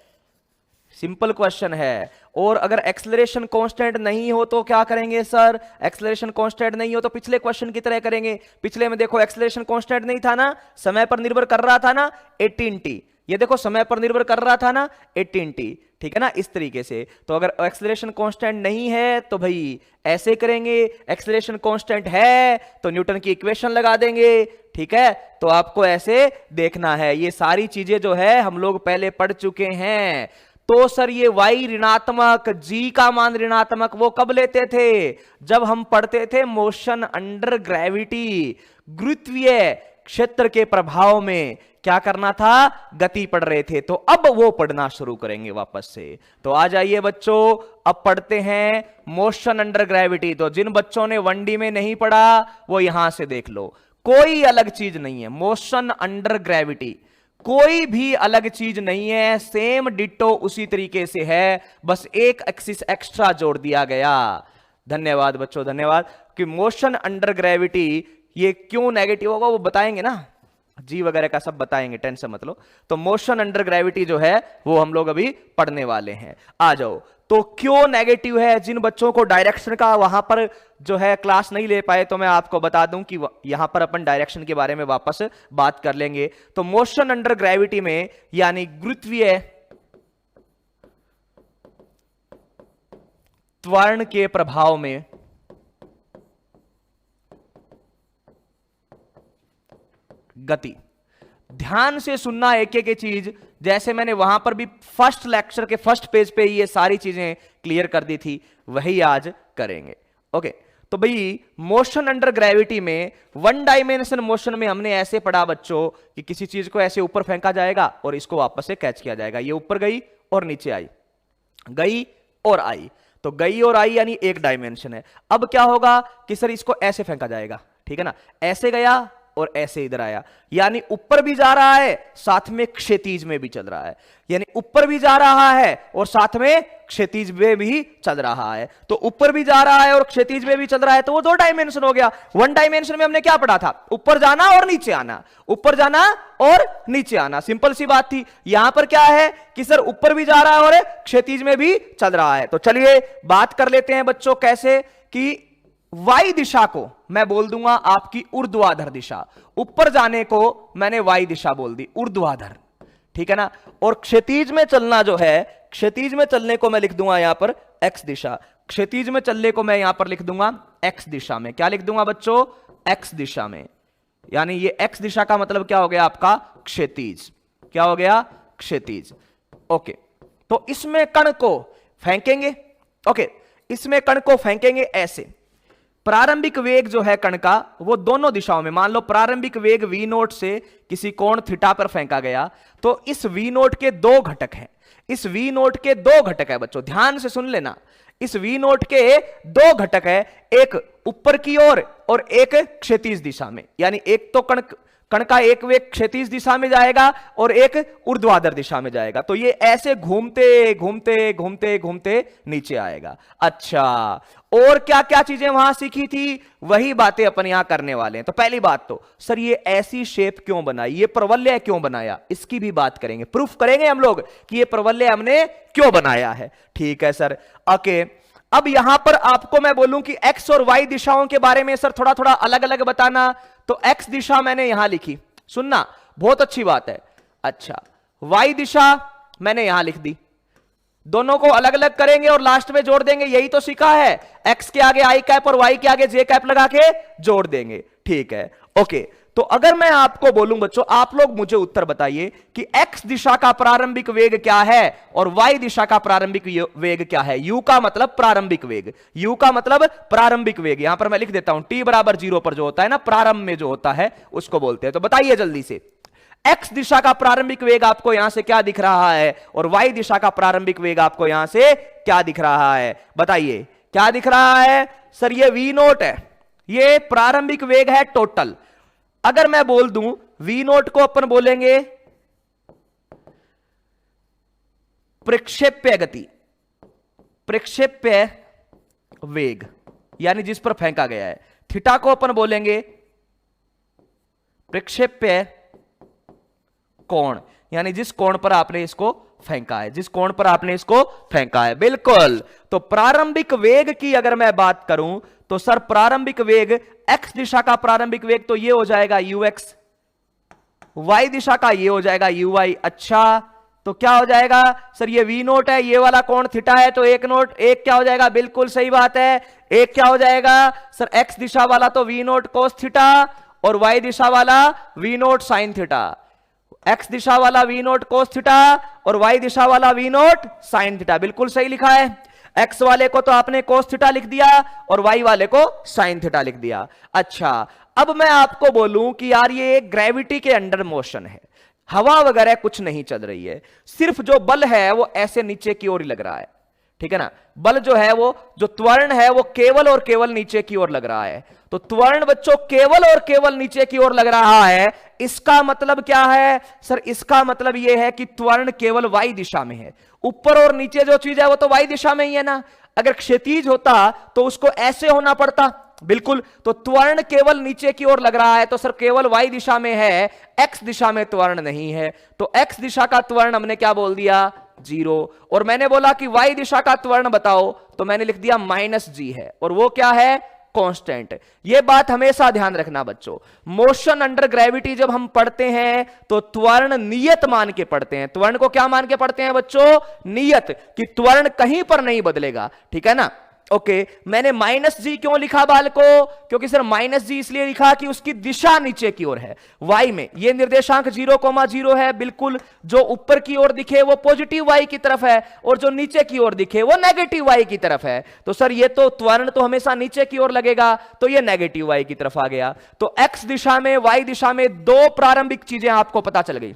सिंपल क्वेश्चन है। और अगर एक्सेलरेशन कांस्टेंट नहीं हो तो क्या करेंगे सर? एक्सेलरेशन कांस्टेंट नहीं हो तो पिछले क्वेश्चन की तरह करेंगे। पिछले में देखो एक्सेलरेशन कांस्टेंट नहीं था ना, समय पर निर्भर कर रहा था ना, 18t। ये देखो समय पर निर्भर कर रहा था ना, 18t, ठीक है ना? इस तरीके से। तो अगर एक्सेलरेशन कांस्टेंट नहीं है तो भाई ऐसे करेंगे, एक्सेलरेशन कांस्टेंट है तो न्यूटन की इक्वेशन लगा देंगे, ठीक है? तो आपको ऐसे देखना है। ये सारी चीजें जो है हम लोग पहले पढ़ चुके हैं। तो सर ये y ऋणात्मक, g का मान ऋणात्मक, वो कब लेते थे? जब हम पढ़ते थे मोशन अंडर ग्रेविटी, गुरुत्वीय क्षेत्र के प्रभाव में क्या करना था? गति पढ़ रहे थे। तो अब वो पढ़ना शुरू करेंगे वापस से। तो आ जाइए बच्चों, अब पढ़ते हैं मोशन अंडर ग्रेविटी। तो जिन बच्चों ने 1D में नहीं पढ़ा वो यहां से देख लो, कोई अलग चीज नहीं है। मोशन अंडर ग्रेविटी कोई भी अलग चीज नहीं है, सेम डिटो उसी तरीके से है, बस एक एक्सिस एक्स्ट्रा जोड़ दिया गया। धन्यवाद बच्चों, धन्यवाद। कि मोशन अंडर ग्रेविटी ये क्यों नेगेटिव होगा वो बताएंगे ना, जी वगैरह का सब बताएंगे, टेंशन मत लो। तो मोशन अंडर ग्रेविटी जो है वो हम लोग अभी पढ़ने वाले हैं। आ जाओ, तो क्यों नेगेटिव है? जिन बच्चों को डायरेक्शन का वहां पर जो है क्लास नहीं ले पाए, तो मैं आपको बता दूं कि यहां पर अपन डायरेक्शन के बारे में वापस बात कर लेंगे। तो मोशन अंडर ग्रेविटी में यानी गुरुत्वीय त्वरण के प्रभाव में गति, ध्यान से सुनना एक एक चीज, जैसे मैंने वहां पर भी फर्स्ट लेक्चर के फर्स्ट पेज पे ये सारी चीजें क्लियर कर दी थी, वही आज करेंगे। ओके, तो भाई मोशन अंडर ग्रेविटी में 1 डायमेंशन मोशन में हमने ऐसे पढ़ा बच्चों कि किसी चीज को ऐसे ऊपर फेंका जाएगा और इसको वापस से कैच किया जाएगा। ये ऊपर गई और नीचे आई, गई और आई, तो गई और आई यानी 1 डायमेंशन है। अब क्या होगा कि सर इसको ऐसे फेंका जाएगा, ठीक है ना? ऐसे गया और ऐसे इधर आया, यानी ऊपर भी जा रहा है साथ में क्षैतिज में भी चल रहा है, यानी ऊपर भी जा रहा है और साथ में क्षैतिज में भी चल रहा है। तो ऊपर भी जा रहा है और क्षैतिज में भी चल रहा है, तो वो 2 डायमेंशन हो गया। 1 डायमेंशन में हमने क्या पढ़ा था? ऊपर जाना और नीचे आना, ऊपर जाना और नीचे आना, सिंपल सी बात थी। यहां पर क्या है कि सर ऊपर भी जा रहा है और क्षैतिज में भी चल रहा है। तो चलिए बात कर लेते हैं बच्चों, कैसे कि वाई दिशा को मैं बोल दूंगा आपकी ऊर्ध्वाधर दिशा, ऊपर जाने को मैंने वाई दिशा बोल दी, ऊर्ध्वाधर, ठीक है ना? और क्षैतिज में चलना जो है, क्षैतिज में चलने को मैं लिख दूंगा यहां पर एक्स दिशा, क्षैतिज में चलने को मैं यहां पर लिख दूंगा एक्स दिशा में। क्या लिख दूंगा बच्चों? एक्स दिशा में, यानी ये एक्स दिशा का मतलब क्या हो गया आपका? क्षैतिज। क्या हो गया? क्षैतिज। ओके, तो इसमें कण को फेंकेंगे, ओके, इसमें कण को फेंकेंगे ऐसे। प्रारंभिक वेग जो है कण का वो दोनों दिशाओं में, मान लो प्रारंभिक वेग v नोट से किसी कोण थीटा पर फेंका गया, तो इस v नोट के 2 घटक हैं, इस v नोट के 2 घटक है बच्चों, ध्यान से सुन लेना। इस v नोट के 2 घटक है, एक ऊपर की ओर और एक क्षैतिज दिशा में, यानी एक तो कण कण का एक वेग क्षैतिज दिशा में जाएगा और एक ऊर्ध्वाधर दिशा में जाएगा, तो ये ऐसे घूमते घूमते घूमते घूमते नीचे आएगा। अच्छा, और क्या क्या चीजें वहां सीखी थी, वही बातें अपन यहां करने वाले हैं। तो पहली बात तो सर ये ऐसी शेप क्यों बनाई, ये प्रवलय क्यों बनाया, इसकी भी बात करेंगे, प्रूफ करेंगे हम लोग कि ये प्रवलय हमने क्यों बनाया है। ठीक है सर, ओके। अब यहां पर आपको मैं बोलूं कि एक्स और वाई दिशाओं के बारे में सर थोड़ा थोड़ा अलग अलग बताना, तो एक्स दिशा मैंने यहां लिखी, सुनना बहुत अच्छी बात है। अच्छा, वाई दिशा मैंने यहां लिख दी, दोनों को अलग अलग करेंगे और लास्ट में जोड़ देंगे, यही तो सीखा है। एक्स के आगे आई कैप और वाई के आगे जे कैप लगा के जोड़ देंगे। ठीक है, ओके। तो अगर मैं आपको बोलूं बच्चों, आप लोग मुझे उत्तर बताइए कि x दिशा का प्रारंभिक वेग क्या है और y दिशा का प्रारंभिक वेग क्या है। u का मतलब प्रारंभिक वेग, u का मतलब प्रारंभिक वेग, यहां पर मैं लिख देता हूं t बराबर 0 पर जो होता है ना, प्रारंभ में जो होता है उसको बोलते हैं। तो बताइए जल्दी से, x दिशा का प्रारंभिक वेग आपको यहां से क्या दिख रहा है और y दिशा का प्रारंभिक वेग आपको यहां से क्या दिख रहा है, बताइए क्या दिख रहा है। सर ये v नोट है, ये प्रारंभिक वेग है टोटल। अगर मैं बोल दूं v नोट को अपन बोलेंगे प्रक्षेप्य गति, प्रक्षेप्य वेग यानी जिस पर फेंका गया है, थीटा को अपन बोलेंगे प्रक्षेप्य कोण यानी जिस कोण पर आपने इसको फेंका है, जिस कोण पर आपने इसको फेंका है, बिल्कुल। तो प्रारंभिक वेग की अगर मैं बात करूं तो सर प्रारंभिक वेग x दिशा का प्रारंभिक वेग तो ये हो जाएगा ux, y दिशा का ये हो जाएगा uy। अच्छा, तो क्या हो जाएगा सर, ये v नोट है, ये वाला कोण थीटा है, तो एक नोट एक क्या हो जाएगा, बिल्कुल सही बात है, एक क्या हो जाएगा सर, x दिशा वाला तो v नोट कोस थीटा और y दिशा वाला v naught sine theta. x दिशा वाला v नोट कोस थीटा और y दिशा वाला v नोट साइन थीटा, बिल्कुल सही लिखा है। x वाले को तो आपने कोस थीटा लिख दिया और y वाले को साइन थीटा लिख दिया। अच्छा, अब मैं आपको बोलूं कि यार ये ग्रेविटी के अंडर मोशन है, हवा वगैरह कुछ नहीं चल रही है, सिर्फ जो बल है वो ऐसे नीचे की ओर ही लग रहा है, ठीक है ना। बल जो है वो जो त्वरण है वो केवल और केवल नीचे की ओर लग रहा है। तो त्वरण बच्चों केवल और केवल नीचे की ओर लग रहा है, इसका मतलब क्या है सर, इसका मतलब यह है कि त्वरण केवल y दिशा में है। ऊपर और नीचे जो चीज है वो तो y दिशा में ही है ना, अगर क्षैतिज होता तो उसको ऐसे होना पड़ता, बिल्कुल। तो त्वरण केवल नीचे की ओर लग रहा है, तो सर केवल y दिशा में है, x दिशा में त्वरण नहीं है। तो x दिशा का त्वरण हमने क्या बोल दिया, 0। और मैंने बोला कि y दिशा का त्वरण बताओ, तो मैंने लिख दिया -g है, और वो क्या है, कांस्टेंट। ये बात हमेशा ध्यान रखना बच्चों, मोशन अंडर ग्रेविटी जब हम पढ़ते हैं तो त्वरण नियत मान के पढ़ते हैं। त्वरण को क्या मान के पढ़ते हैं बच्चों, नियत, कि त्वरण कहीं पर नहीं बदलेगा, ठीक है ना। ओके, मैंने -g क्यों लिखा बाल को, क्योंकि सर -g इसलिए लिखा कि उसकी दिशा नीचे की ओर है। y में ये निर्देशांक 0,0 है, बिल्कुल। जो ऊपर की ओर दिखे वो पॉजिटिव y की तरफ है और जो नीचे की ओर दिखे वो नेगेटिव y की तरफ है। तो सर ये तो त्वरण तो हमेशा नीचे की ओर लगेगा, तो ये नेगेटिव y की तरफ आ गया। तो x दिशा में y दिशा में दो प्रारंभिक चीजें आपको पता चल गई।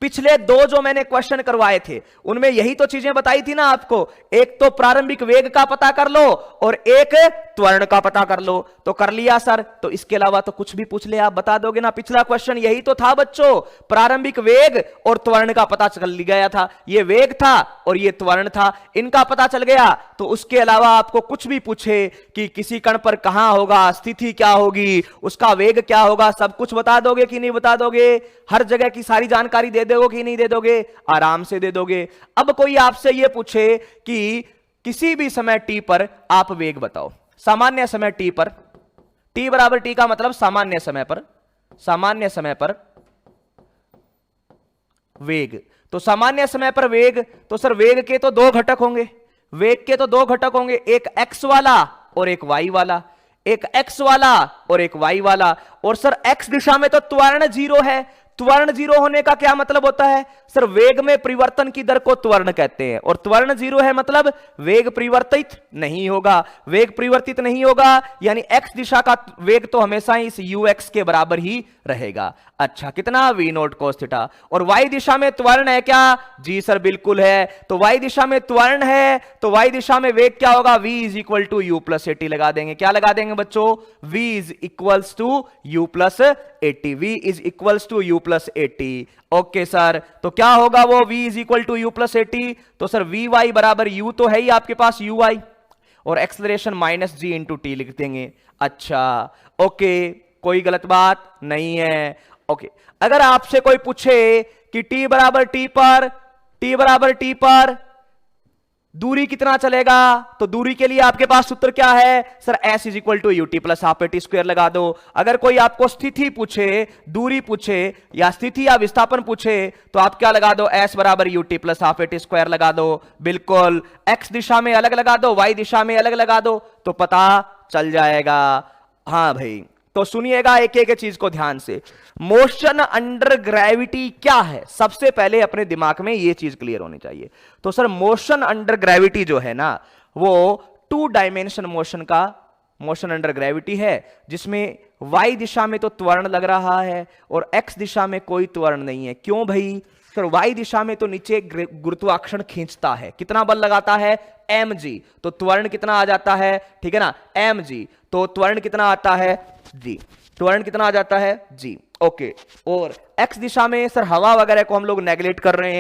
पिछले दो जो मैंने क्वेश्चन करवाए थे उनमें यही तो चीजें बताई थी ना आपको, एक तो प्रारंभिक वेग का पता कर लो और एक त्वरण का पता कर लो। तो कर लिया सर, तो इसके अलावा तो कुछ भी पूछ ले आप बता दोगे ना। पिछला क्वेश्चन यही तो था बच्चों, प्रारंभिक वेग और त्वरण का पता चल गया था, ये वेग था और ये त्वरण था, इनका पता चल गया। तो उसके अलावा आपको कुछ भी पूछे कि किसी कण पर कहां होगा, स्थिति क्या होगी, उसका वेग क्या होगा, सब कुछ बता दोगे कि नहीं बता दोगे, हर जगह की सारी जानकारी दे दोगे कि नहीं दे दोगे, आराम से दे दोगे। अब कोई आपसे यह पूछे कि किसी भी समय t पर आप वेग बताओ, सामान्य समय t पर, t बराबर t का मतलब सामान्य समय पर, सामान्य समय पर वेग। तो सामान्य समय पर वेग, तो सर वेग के तो दो घटक होंगे, वेग के तो दो घटक होंगे, एक x वाला और एक y वाला, एक x वाला और एक y वाला। और सर x दिशा में तो त्वरण 0 है, त्वरण 0 होने का क्या मतलब होता है सर, वेग में परिवर्तन की दर को त्वरण कहते हैं, और त्वरण 0 है मतलब वेग परिवर्तित नहीं होगा, वेग परिवर्तित नहीं होगा, यानी x दिशा का वेग तो हमेशा ही इस ux के बराबर ही रहेगा। अच्छा, कितना, v नोट कोस थीटा। और y दिशा में त्वरण है क्या, जी सर बिल्कुल है। तो y दिशा में त्वरण है तो y दिशा में वेग क्या होगा, v is equal to u plus a t लगा देंगे। क्या लगा देंगे बच्चों, v is equals to u plus 80, v is equals to u plus 80। Okay sir, तो क्या होगा वो v is equal to u plus 80? तो सर vy बराबर u तो है ही आपके पास ui, और acceleration minus g into T लिख देंगे। अच्छा, ओके, कोई गलत बात नहीं है। ओके, अगर आपसे कोई पूछे कि t बराबर t पर दूरी कितना चलेगा, तो दूरी के लिए आपके पास सूत्र क्या है sir? s is equal to u t plus half a t square लगा दो। अगर कोई आपको स्थिति पूछे, दूरी पूछे, या स्थिति या विस्थापन पूछे, तो आप क्या लगा दो? s बराबर you t plus half a t square लगा दो। बिल्कुल, x दिशा में अलग लगा दो, y दिशा में अलग लगा दो, तो पता चल जाएगा। हाँ भाई, तो सुनिएगा एक एक चीज को ध्यान से। मोशन अंडर ग्रेविटी क्या है, सबसे पहले अपने दिमाग में ये चीज क्लियर होनी चाहिए। तो सर मोशन अंडर ग्रेविटी जो है ना, वो 2 डायमेंशन मोशन अंडर ग्रेविटी है, जिसमें y दिशा में तो त्वरण लग रहा है और x दिशा में कोई त्वरण नहीं है। क्यों भाई? सर y दिशा में तो नीचे गुरुत्वाकर्षण खींचता है, कितना बल लगाता है? mg, तो त्वरण कितना आ जाता है? ठीक है ना, mg, तो त्वरण कितना आता है? g, त्वरण कितना आ जाता है? g। ओके, और x दिशा में सर हवा वगैरह को हम लोग नेगलेक्ट कर रहे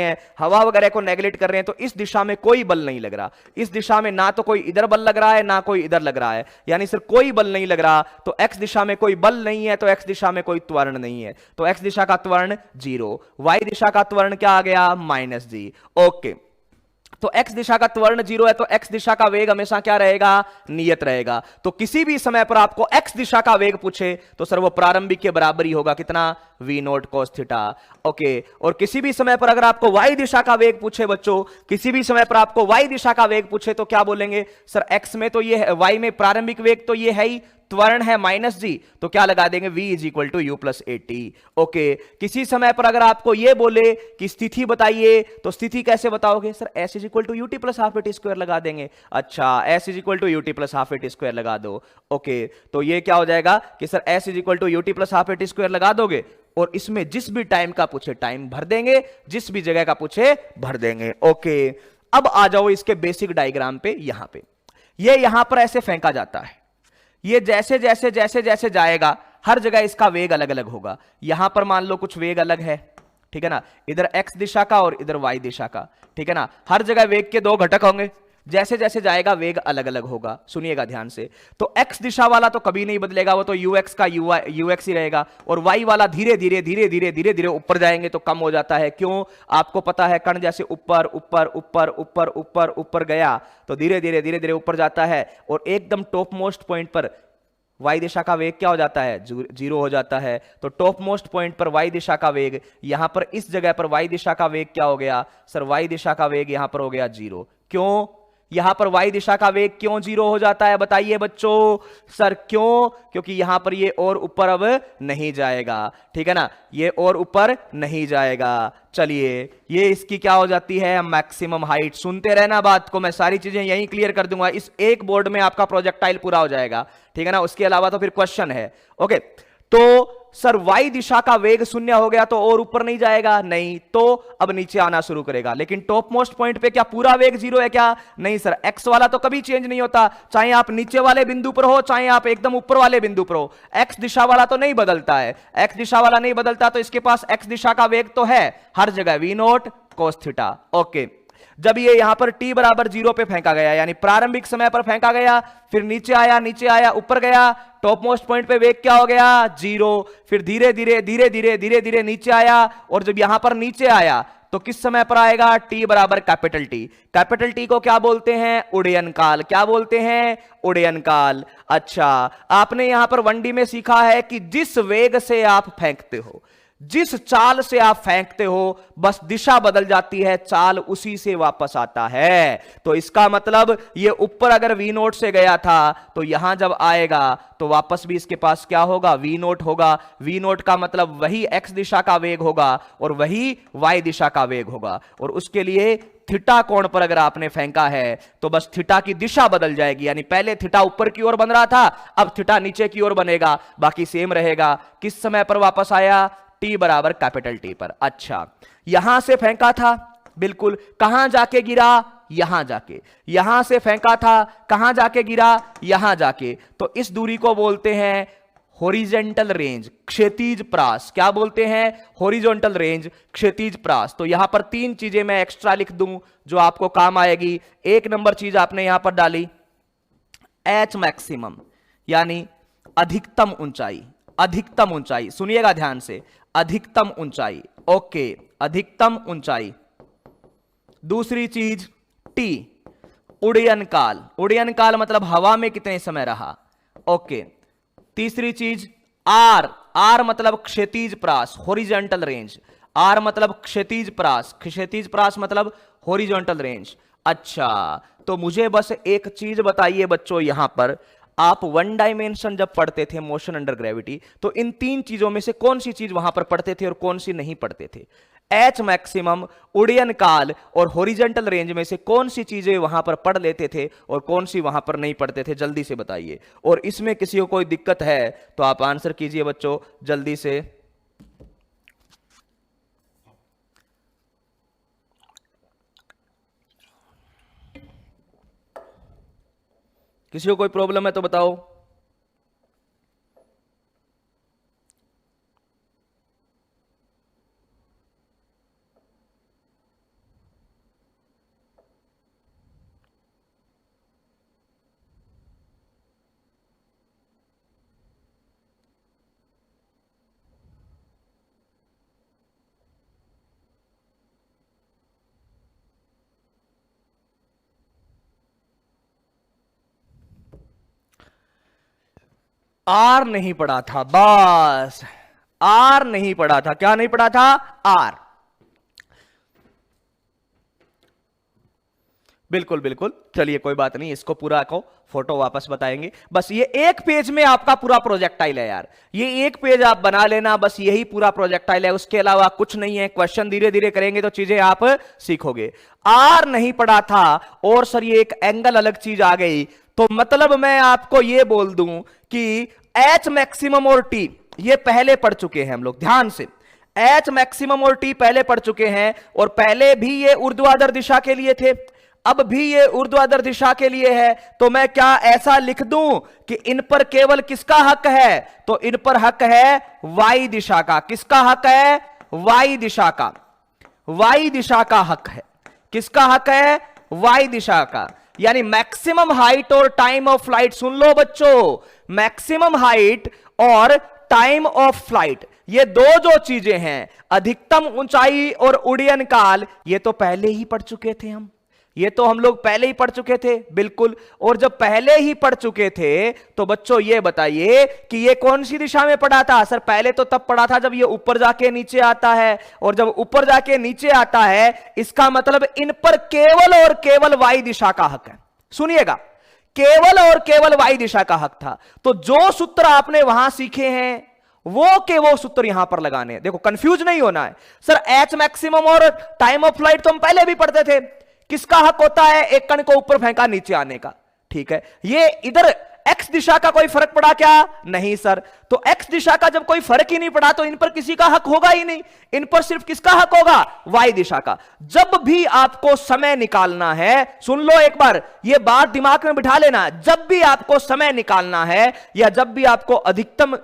हैं, तो इस दिशा में कोई बल नहीं लग रहा। इस दिशा में ना तो कोई इधर बल लग रहा है, ना कोई इधर लग रहा है, यानी सर कोई बल नहीं लग रहा। तो x दिशा में कोई बल नहीं है, तो x दिशा में कोई त्वरण नहीं है, तो x दिशा का त्वरण 0, y दिशा का त्वरण क्या आ गया? Minus g। ओके, तो x दिशा का त्वरण 0 है, तो x दिशा का वेग हमेशा क्या रहेगा? नियत रहेगा। तो किसी भी समय पर आपको x दिशा का वेग पूछे, तो सर वो प्रारंभिक के बराबर ही होगा, कितना? v note cos theta. Okay, और किसी भी समय पर अगर आपको y दिशा का वेग पूछे बच्चों, किसी भी समय पर आपको y दिशा का वेग पूछे, तो क्या बोलेंगे सर? x में तो ये है, y में प्रारंभिक वेग तो ये है ही, त्वरण है माइनस जी, तो क्या लगा देंगे? v is equal to u plus 80। Okay, किसी समय पर अगर आपको ये बोले कि स्थिति बताइए, तो स्थिति कैसे बताओगे sir? s is equal to u t plus half a t square लगा देंगे। अच्छा, s is equal to u t plus half a t square लगा दो। ओके, तो ये क्या हो जाएगा कि sir s is equal to u t plus half a t square लगा दोगे, और इसमें जिस भी टाइम का पूछे टाइम भर देंगे, जिस भी जगह का पूछे भर देंगे। ओके, अब आ जाओ इसके बेसिक डायग्राम पे। यहां पे ये यहां पर ऐसे फेंका जाता है, ये जैसे जैसे जैसे जैसे जाएगा, हर जगह इसका वेग अलग अलग होगा। यहां पर मान लो कुछ वेग अलग है, ठीक है ना, इधर x दिशा का और इधर y दिशा का, ठीक है ना, हर जगह वेग के 2 घटक होंगे, जैसे जैसे जाएगा वेग अलग अलग होगा। सुनिएगा ध्यान से, तो x दिशा वाला तो कभी नहीं बदलेगा, वो तो ux का ux ही रहेगा, और y वाला धीरे धीरे धीरे धीरे धीरे धीरे ऊपर जाएंगे तो कम हो जाता है। क्यों? आपको पता है कण जैसे ऊपर ऊपर ऊपर ऊपर ऊपर ऊपर गया तो धीरे धीरे धीरे धीरे ऊपर जाता है, और एकदम टॉप मोस्ट पॉइंट पर y दिशा का वेग क्या हो जाता है? 0 हो जाता है। तो टॉप मोस्ट पॉइंट पर y दिशा का वेग, यहां पर इस जगह पर y दिशा का वेग क्या हो गया सर? y दिशा का वेग यहां पर हो गया 0। क्यों? यहां पर y दिशा का वेग क्यों 0 हो जाता है बताइए बच्चों? सर क्यों? क्योंकि यहां पर ये और ऊपर अब नहीं जाएगा, ठीक है ना, ये और ऊपर नहीं जाएगा। चलिए, ये इसकी क्या हो जाती है? Maximum height. सुनते रहना बात को, मैं सारी चीजें यहीं क्लियर कर दूंगा, इस एक बोर्ड में आपका प्रोजेक्टाइल पूरा हो जाएगा, ठीक है ना, उसके अलावा तो फिर क्वेश्चन है। ओके, तो सर y दिशा का वेग 0 हो गया तो और ऊपर नहीं जाएगा? नहीं, तो अब नीचे आना शुरू करेगा। लेकिन टॉप मोस्ट पॉइंट पे क्या पूरा वेग 0 है क्या? नहीं सर, x वाला तो कभी चेंज नहीं होता, चाहे आप नीचे वाले बिंदु पर हो, चाहे आप एकदम ऊपर वाले बिंदु पर हो, x दिशा वाला तो नहीं बदलता है। x दिशा वाला नहीं बदलता, तो इसके पास x दिशा का वेग तो है हर जगह, v note cos theta. Okay, जब ये यहां पर t बराबर 0 पे फेंका गया, यानी प्रारंभिक समय पर फेंका गया, फिर नीचे आया ऊपर गया, टॉप मोस्ट पॉइंट पे वेग क्या हो गया? 0। फिर धीरे धीरे धीरे धीरे धीरे धीरे नीचे आया, और जब यहां पर नीचे आया तो किस समय पर आएगा? t बराबर कैपिटल T। कैपिटल T को क्या बोलते हैं? उड्डयन काल। क्या बोलते हैं? उड्डयन काल। अच्छा, आपने यहां पर 1D में सीखा है कि जिस वेग से आप फेंकते हो, जिस चाल से आप फेंकते हो, बस दिशा बदल जाती है, चाल उसी से वापस आता है। तो इसका मतलब ये ऊपर अगर v नोट से गया था, तो यहां जब आएगा तो वापस भी इसके पास क्या होगा? v नोट होगा। v नोट का मतलब वही x दिशा का वेग होगा और वही y दिशा का वेग होगा, और उसके लिए थीटा कोण पर अगर आपने फेंका है तो बस थीटा की दिशा बदल जाएगी, यानी पहले थीटा ऊपर की ओर बन रहा था, अब थीटा नीचे की ओर बनेगा, बाकी सेम रहेगा। किस समय पर वापस आया? t बराबर कैपिटल T पर। अच्छा, यहां से फेंका था, बिल्कुल, कहां जाके गिरा? यहां जाके। यहां से फेंका था, कहां जाके गिरा? यहां जाके। तो इस दूरी को बोलते हैं हॉरिजेंटल रेंज, क्षैतिज प्रास, क्या बोलते हैं, हॉरिजॉन्टल रेंज, क्षैतिज प्रास। तो यहां पर तीन चीजें मैं एक्स्ट्रा लिख दूं जो आपको काम आएगी। एक नंबर चीज आपने यहां पर डाली एच मैक्सिमम, यानी अधिकतम ऊंचाई, अधिकतम ऊंचाई, सुनिएगा ध्यान से, अधिकतम ऊंचाई, ओके, अधिकतम ऊंचाई। दूसरी चीज टी, उड्डयन काल, उड्डयन काल मतलब हवा में कितने समय रहा, ओके। तीसरी चीज आर, आर मतलब क्षैतिज प्रास, हॉरिजॉन्टल रेंज, आर मतलब क्षैतिज प्रास, क्षैतिज प्रास मतलब हॉरिजॉन्टल रेंज। अच्छा, तो मुझे बस एक चीज बताइए बच्चों, यहां पर आप वन डायमेंशन जब पढ़ते थे मोशन अंडर ग्रेविटी, तो इन तीन चीजों में से कौन सी चीज वहां पर पढ़ते थे और कौन सी नहीं पढ़ते थे? एच मैक्सिमम, उड्डयन काल और हॉरिजॉन्टल रेंज में से कौन सी चीजें वहां पर पढ़ लेते थे और कौन सी वहां पर नहीं पढ़ते थे? जल्दी से बताइए। और इसमें किसी को कोई दिक्कत है तो आप आंसर कीजिए बच्चों जल्दी से। किसी को कोई प्रॉब्लम है तो बताओ। आर नहीं पढ़ा था, बस आर नहीं पढ़ा था। क्या नहीं पढ़ा था? आर। बिल्कुल बिल्कुल, चलिए कोई बात नहीं, इसको पूरा को फोटो वापस बताएंगे। बस ये एक पेज में आपका पूरा प्रोजेक्टाइल है यार, ये एक पेज आप बना लेना, बस यही पूरा प्रोजेक्टाइल है, उसके अलावा कुछ नहीं है। क्वेश्चन धीरे धीरे करेंगे तो चीजें आप सीखोगे। आर नहीं पढ़ा था और सर ये एक एंगल अलग चीज आ गई, तो मतलब मैं आपको ये बोल दूं कि एच मैक्सिमम और टी ये पहले पढ़ चुके हैं हम लोग, ध्यान से। एच मैक्सिमम और टी पहले पढ़ चुके हैं और पहले भी ये ऊर्ध्वाधर दिशा के लिए थे, अब भी ये ऊर्ध्वाधर दिशा के लिए है। तो मैं क्या ऐसा लिख दूं कि इन पर केवल किसका हक है? तो इन पर हक है वाई दिशा का। किसका हक है? वाई दिशा का। वाई दिशा का हक है। किसका हक है? वाई दिशा का। यानी मैक्सिमम हाइट और टाइम ऑफ फ्लाइट, सुन लो बच्चों, मैक्सिमम हाइट और टाइम ऑफ फ्लाइट, ये दो जो चीजें हैं, अधिकतम ऊंचाई और उड्डयन काल, ये तो पहले ही पढ़ चुके थे हम, ये तो हम लोग पहले ही पढ़ चुके थे, बिल्कुल। और जब पहले ही पढ़ चुके थे तो बच्चों ये बताइए कि ये कौन सी दिशा में पढ़ा था? सर पहले तो तब पढ़ा था जब ये ऊपर जाके नीचे आता है, और जब ऊपर जाके नीचे आता है इसका मतलब इन पर केवल और केवल वाई दिशा का हक है। सुनिएगा, केवल और केवल वाई दिशा का हक था। तो जो सूत्र आपने वहां सीखे हैं वो के वो सूत्र यहां पर लगाने हैं। देखो कंफ्यूज नहीं होना है। सर एच मैक्सिमम और टाइम ऑफ फ्लाइट तो हम पहले भी पढ़ते थे, किसका हक होता है? एक कण को ऊपर फेंका नीचे आने का, ठीक है। ये इधर एक्स दिशा का कोई फर्क पड़ा क्या? नहीं सर। तो एक्स दिशा का जब कोई फर्क ही नहीं पड़ा तो इन पर किसी का हक होगा ही नहीं, इन पर सिर्फ किसका हक होगा? वाई दिशा का। जब भी आपको समय निकालना है, सुन लो एक बार, ये बात दिमाग में बिठा लेना, जब भी आपको समय निकालना है या जब भी आपको अधिकतम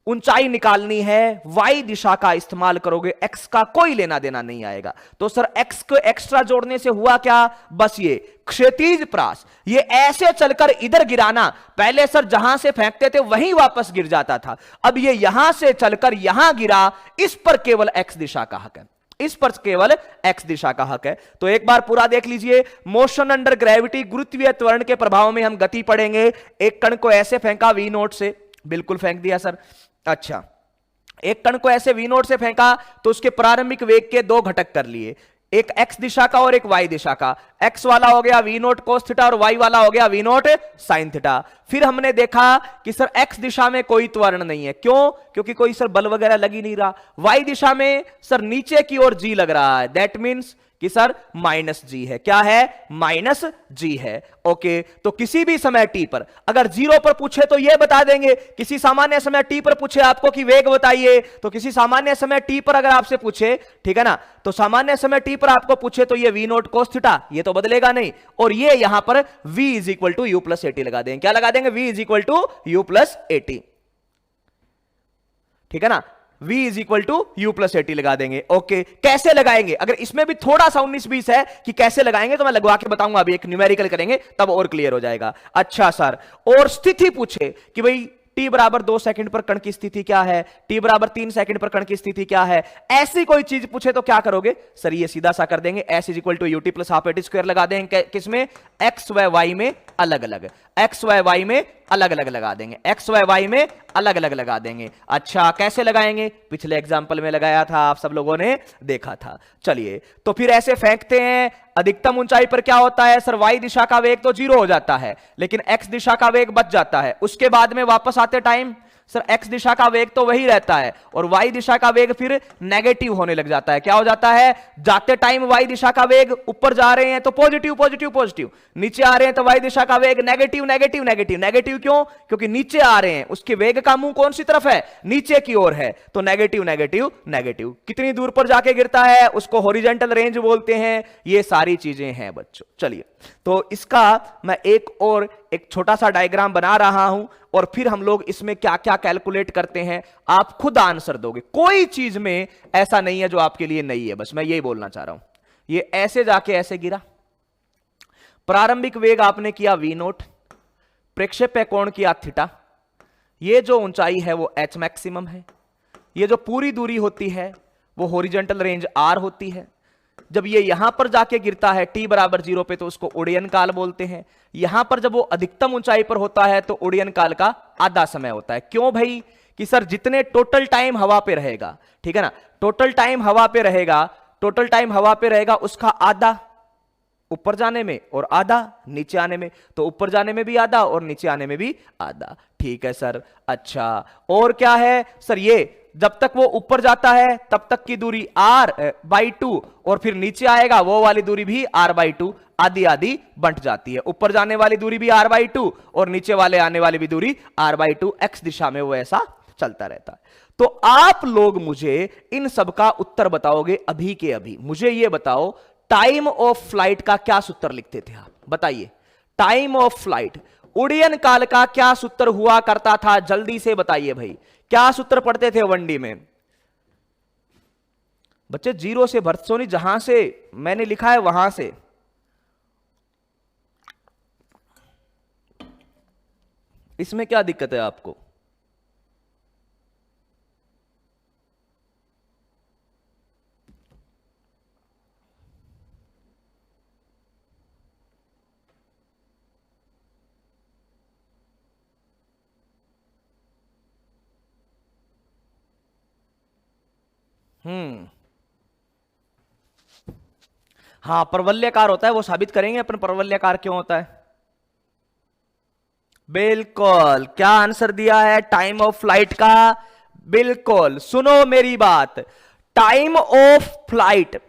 ऊंचाई निकालनी है, वाई दिशा का इस्तेमाल करोगे, एक्स का कोई लेना देना नहीं आएगा। तो सर एक्स को एक्स्ट्रा जोड़ने से हुआ क्या? बस ये क्षैतिज प्रास, ये ऐसे चलकर इधर गिराना, पहले सर जहां से फेंकते थे वहीं वापस गिर जाता था, अब ये यहां से चलकर यहां गिरा, इस पर केवल एक्स दिशा का हक है, इस पर केवल एक्स दिशा का हक है। तो एक बार पूरा देख लीजिए, मोशन अंडर ग्रेविटी, गुरुत्वीय त्वरण के प्रभाव में हम गति पढ़ेंगे। एक कण को ऐसे फेंका वी नोट से, बिल्कुल फेंक दिया सर। अच्छा, एक कण को ऐसे वी नोट से फेंका तो उसके प्रारंभिक वेग के दो घटक कर लिए, एक एक्स दिशा का और एक वाई दिशा का। एक्स वाला हो गया वी नोट कोस थीटा और वाई वाला हो गया वी नोट साइन थीटा। फिर हमने देखा कि सर एक्स दिशा में कोई त्वरण नहीं है, क्यों? क्योंकि कोई सर बल वगैरह लग ही नहीं रहा। वाई दिशा में सर नीचे की ओर जी लग रहा है, दैट मीन्स कि सर माइनस जी है। क्या है? माइनस जी है। ओके, तो किसी भी समय टी पर अगर जीरो पर पूछे तो यह बता देंगे, किसी सामान्य समय टी पर पूछे आपको कि वेग बताइए, तो किसी सामान्य समय टी पर अगर आपसे पूछे, ठीक है ना, तो सामान्य समय टी पर आपको पूछे तो ये वी नोट कोस थीटा, ये तो बदलेगा नहीं, और ये यहां पर v is equal to u plus 80 लगा देंगे। क्या लगा देंगे? v is equal to u plus 80। ठीक है ना, v is equal to u plus a t लगा देंगे। ओके, कैसे लगाएंगे? अगर इसमें भी थोड़ा सा 19-20 है कि कैसे लगाएंगे तो मैं लगवा के बताऊंगा, अभी एक न्यूमेरिकल करेंगे तब और क्लियर हो जाएगा। अच्छा सर, और स्थिति पूछे कि भाई t बराबर 2 सेकंड पर कण की स्थिति क्या है, t बराबर 3 सेकंड पर कण की स्थिति क्या है, ऐसी कोई चीज पूछे तो क्या करोगे? सर ये सीधा सा कर देंगे, s is equal to u t plus half a t square लगा देंगे। किसमें? x व y में अलग अलग, x व y में अलग अलग लगा देंगे, x व y में अलग अलग लगा देंगे। अच्छा, कैसे लगाएंगे? पिछले एग्जाम्पल में लगाया था, आप सब लोगों ने देखा था। चलिए, तो फिर ऐसे फेंकते हैं। अधिकतम ऊंचाई पर क्या होता है? सर y दिशा का वेग तो 0 हो जाता है, लेकिन x दिशा का वेग बच जाता है। उसके बाद में वापस आते टाइम सर x दिशा का वेग तो वही रहता है और y दिशा का वेग फिर नेगेटिव होने लग जाता है। क्या हो जाता है? जाते टाइम y दिशा का वेग, ऊपर जा रहे हैं तो पॉजिटिव पॉजिटिव पॉजिटिव, नीचे आ रहे हैं तो y दिशा का वेग नेगेटिव नेगेटिव नेगेटिव नेगेटिव। क्यों? क्योंकि नीचे आ रहे हैं, उसके वेग का मुंह कौन सी तरफ है? नीचे की ओर है, तो नेगेटिव नेगेटिव नेगेटिव। कितनी दूर पर जाके गिरता है उसको हॉरिजॉन्टल रेंज बोलते हैं। ये सारी चीजें हैं बच्चों। चलिए, तो इसका मैं एक छोटा सा डायग्राम बना रहा हूं और फिर हम लोग इसमें क्या क्या कैलकुलेट करते हैं आप खुद आंसर दोगे। कोई चीज में ऐसा नहीं है जो आपके लिए नहीं है, बस मैं यही बोलना चाह रहा हूं। ये ऐसे जाके ऐसे गिरा, प्रारंभिक वेग आपने किया v नोट, प्रक्षेप्य कोण किया थीटा, ये जो ऊंचाई है वो h मैक्सिमम है, ये जो पूरी दूरी होती है वो हॉरिजॉन्टल रेंज r होती है। जब ये यहां पर जाके गिरता है t बराबर 0 पे तो उसको उड्डयन काल बोलते हैं। यहां पर जब वो अधिकतम ऊंचाई पर होता है तो उड्डयन काल का आधा समय होता है। क्यों भाई? कि सर जितने टोटल टाइम हवा पे रहेगा, ठीक है ना, टोटल टाइम हवा पे रहेगा उसका आधा ऊपर जाने में और आधा नीचे आने में, तो ऊपर जाने में भी आधा और नीचे आने में भी आधा। ठीक है सर। अच्छा, और क्या है सर? ये जब तक वो ऊपर जाता है तब तक की दूरी r/2 और फिर नीचे आएगा वो वाली दूरी भी r/2, आधी आधी बंट जाती है। ऊपर जाने वाली दूरी भी r/2 और नीचे वाले आने वाली भी दूरी r/2, x दिशा में वो ऐसा चलता रहता है। तो आप लोग मुझे इन सब का उत्तर बताओगे अभी के अभी। मुझे ये बताओ, टाइम ऑफ फ्लाइट का क्या सूत्र लिखते थे आप? बताइए, टाइम ऑफ फ्लाइट, उड्डयन काल का क्या सूत्र हुआ करता था? जल्दी से बताइए भाई, क्या सूत्र पढ़ते थे 1D में? बच्चे 0 से भरसोनी, जहां से मैंने लिखा है वहां से। इसमें क्या दिक्कत है आपको? हाँ, परवलयाकार होता है, वो साबित करेंगे अपन परवलयाकार क्यों होता है। बिल्कुल, क्या आंसर दिया है टाइम ऑफ फ्लाइट का? बिल्कुल, सुनो मेरी बात, टाइम ऑफ फ्लाइट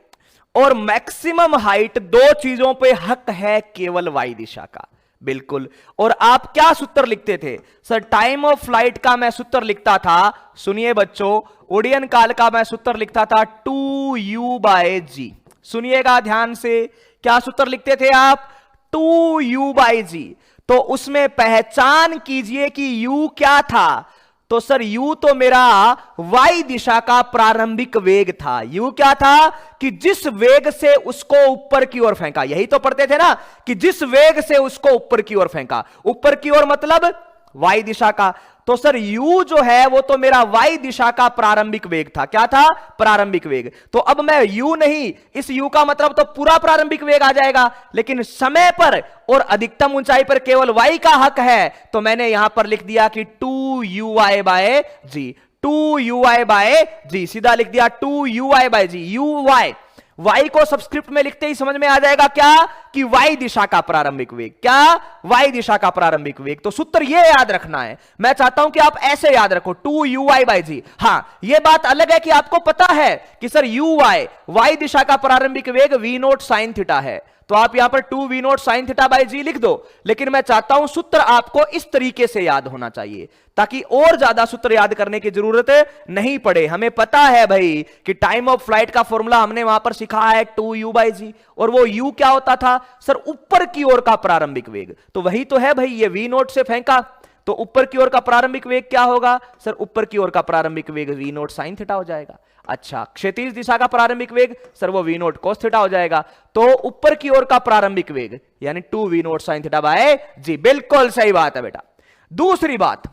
और मैक्सिमम हाइट दो चीजों पे हक है केवल y दिशा का। बिल्कुल। और आप क्या सूत्र लिखते थे? सर टाइम ऑफ फ्लाइट का मैं सूत्र लिखता था, सुनिए बच्चों, उड्डयन काल का मैं सूत्र लिखता था 2u/g। सुनिएगा ध्यान से, क्या सूत्र लिखते थे आप? 2u/g। तो उसमें पहचान कीजिए कि u क्या था। तो सर u तो मेरा y दिशा का प्रारंभिक वेग था। u क्या था? कि जिस वेग से उसको ऊपर की ओर फेंका। यही तो पढ़ते थे ना, कि जिस वेग से उसको ऊपर की ओर फेंका। ऊपर की ओर मतलब y दिशा का। तो सर u जो है वो तो मेरा y दिशा का प्रारंभिक वेग था। क्या था? प्रारंभिक वेग। तो अब मैं u नहीं, इस u का मतलब तो पूरा प्रारंभिक वेग आ जाएगा, लेकिन समय पर और अधिकतम ऊंचाई पर केवल y का हक है, तो मैंने यहां पर लिख दिया कि 2uy/g। 2uy/g सीधा लिख दिया, 2uy/g। uy, y को सबस्क्रिप्ट में लिखते ही समझ में आ जाएगा क्या? कि y दिशा का प्रारंभिक वेग। क्या? y दिशा का प्रारंभिक वेग। तो सूत्र ये याद रखना है। मैं चाहता हूं कि आप ऐसे याद रखो, 2uy/g। हां, यह बात अलग है कि आपको पता है कि सर y दिशा का प्रारंभिक वेग v0 sin थीटा है, तो आप यहां पर 2v0 sin θ/g लिख दो। लेकिन मैं चाहता हूं सूत्र आपको इस तरीके से याद होना चाहिए, ताकि और ज्यादा सूत्र याद करने की जरूरत नहीं पड़े। हमें पता है भाई कि टाइम ऑफ फ्लाइट का फॉर्मूला हमने वहां पर सिखा है 2u/g, और वो u क्या होता था? सर ऊपर की ओर का प्रारंभिक वेग। तो वही तो है भाई, ये v0 से फेंका तो ऊपर की ओर का प्रारंभिक वेग क्या होगा सर? ऊपर की ओर का प्रारंभिक वेग v नोट साइन थीटा हो जाएगा। अच्छा, क्षैतिज दिशा का प्रारंभिक वेग सर वो v नोट कोस थीटा हो जाएगा। तो ऊपर की ओर का प्रारंभिक वेग यानी 2v naught sine theta by g. बिल्कुल सही बात है बेटा। दूसरी बात,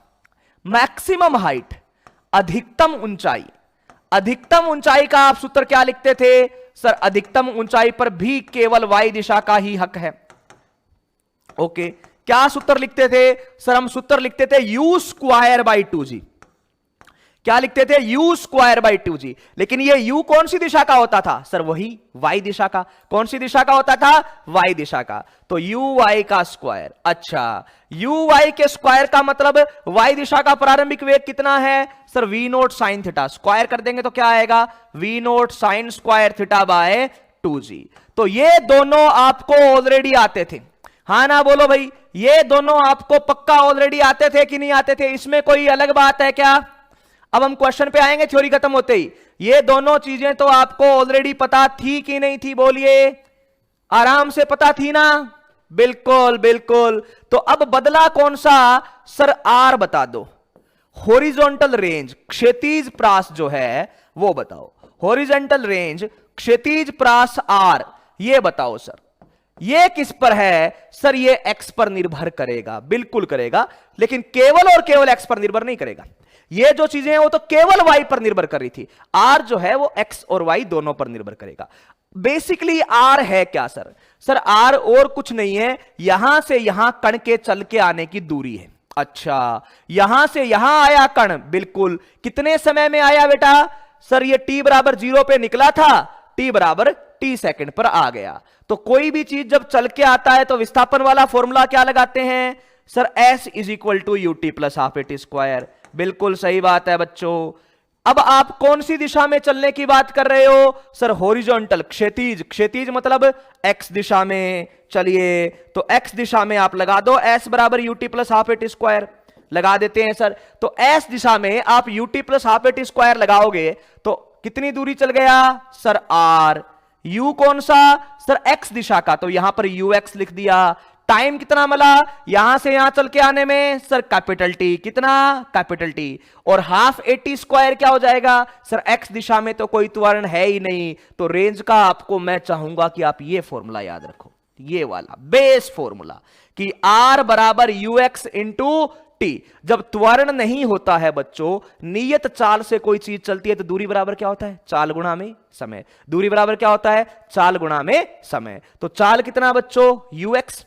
मैक्सिमम हाइट, अधिकतम ऊंचाई। अधिकतम ऊंचाई का आप सूत्र क्या लिखते थे सर? अधिकतम ऊंचाई पर भी केवल y दिशा का ही हक है। ओके, क्या सूत्र लिखते थे सर? हम सूत्र लिखते थे u स्क्वायर बाई 2g। क्या लिखते थे? u square by 2g। लेकिन ये u कौन सी दिशा का होता था सर? वही y दिशा का। कौन सी दिशा का होता था? y दिशा का। तो uy का स्क्वायर। अच्छा, uy के स्क्वायर का मतलब y दिशा का प्रारंभिक वेग कितना है sir? v naught sine theta. Square कर देंगे तो क्या आएगा? v naught sine square theta by 2g। तो ये दोनों आपको ऑलरेडी आते थे, हाँ ना बोलो भाई? ये दोनों आपको पक्का ऑलरेडी आते थे कि नहीं आते थे? इसमें कोई अलग बात है क्या? अब हम क्वेश्चन पे आएंगे थ्योरी खत्म होते ही। ये दोनों चीजें तो आपको ऑलरेडी पता थी कि नहीं थी? बोलिए, आराम से पता थी ना? बिल्कुल बिल्कुल। तो अब बदला कौन सा सर? आर बता दो। हॉरिजॉन्टल रेंज, क्षैतिज प्रास जो है वो बताओ। हॉरिजॉन्टल रेंज, क्षैतिज प्रास आर, ये बताओ सर। ये किस पर है सर? ये एक्स पर निर्भर करेगा। बिल्कुल करेगा, लेकिन केवल और केवल एक्स पर निर्भर नहीं करेगा। ये जो चीजें हैं वो तो केवल वाई पर निर्भर कर रही थी। आर जो है वो एक्स और वाई दोनों पर निर्भर करेगा। बेसिकली आर है क्या सर? सर आर और कुछ नहीं है, यहां से यहां कण के चल के आने की दूरी है। अच्छा, यहां से यहां आया कण, बिल्कुल कितने समय में आया बेटा सर? ये t बराबर 0 पे निकला था, t बराबर t सेकंड पर आ गया। तो कोई भी चीज जब चल के आता है तो विस्थापन वाला फॉर्मूला क्या लगाते हैं sir? s is equal to ut plus half a t square. बिल्कुल सही बात है बच्चों। अब आप कौन सी दिशा में चलने की बात कर रहे हो सर? हॉरिजॉन्टल, क्षैतिज। क्षैतिज मतलब x दिशा में। चलिए, तो x दिशा में आप लगा दो s बराबर ut plus half a t square. लगा देते हैं सर। तो s दिशा में आप ut plus half a t square लगाओगे तो कितनी दूरी चल गया सर? r। u कौन सा सर? x दिशा का, तो यहां पर ux लिख दिया। टाइम कितना मिला यहां से यहां चल के आने में सर? Capital T. कितना? Capital T. और हाफ एटी स्क्वायर क्या हो जाएगा सर? x दिशा में तो कोई त्वरण है ही नहीं। तो रेंज का आपको मैं चाहूंगा कि आप ये फॉर्मूला याद रखो, ये वाला बेस फॉर्मूला कि r बराबर ux इंटू टी। जब त्वरण नहीं होता है बच्चों, नियत चाल से कोई चीज चलती है तो दूरी बराबर क्या होता है? चाल गुणा में समय। दूरी बराबर क्या होता है? चाल गुणा में समय। तो चाल कितना बच्चों? ux।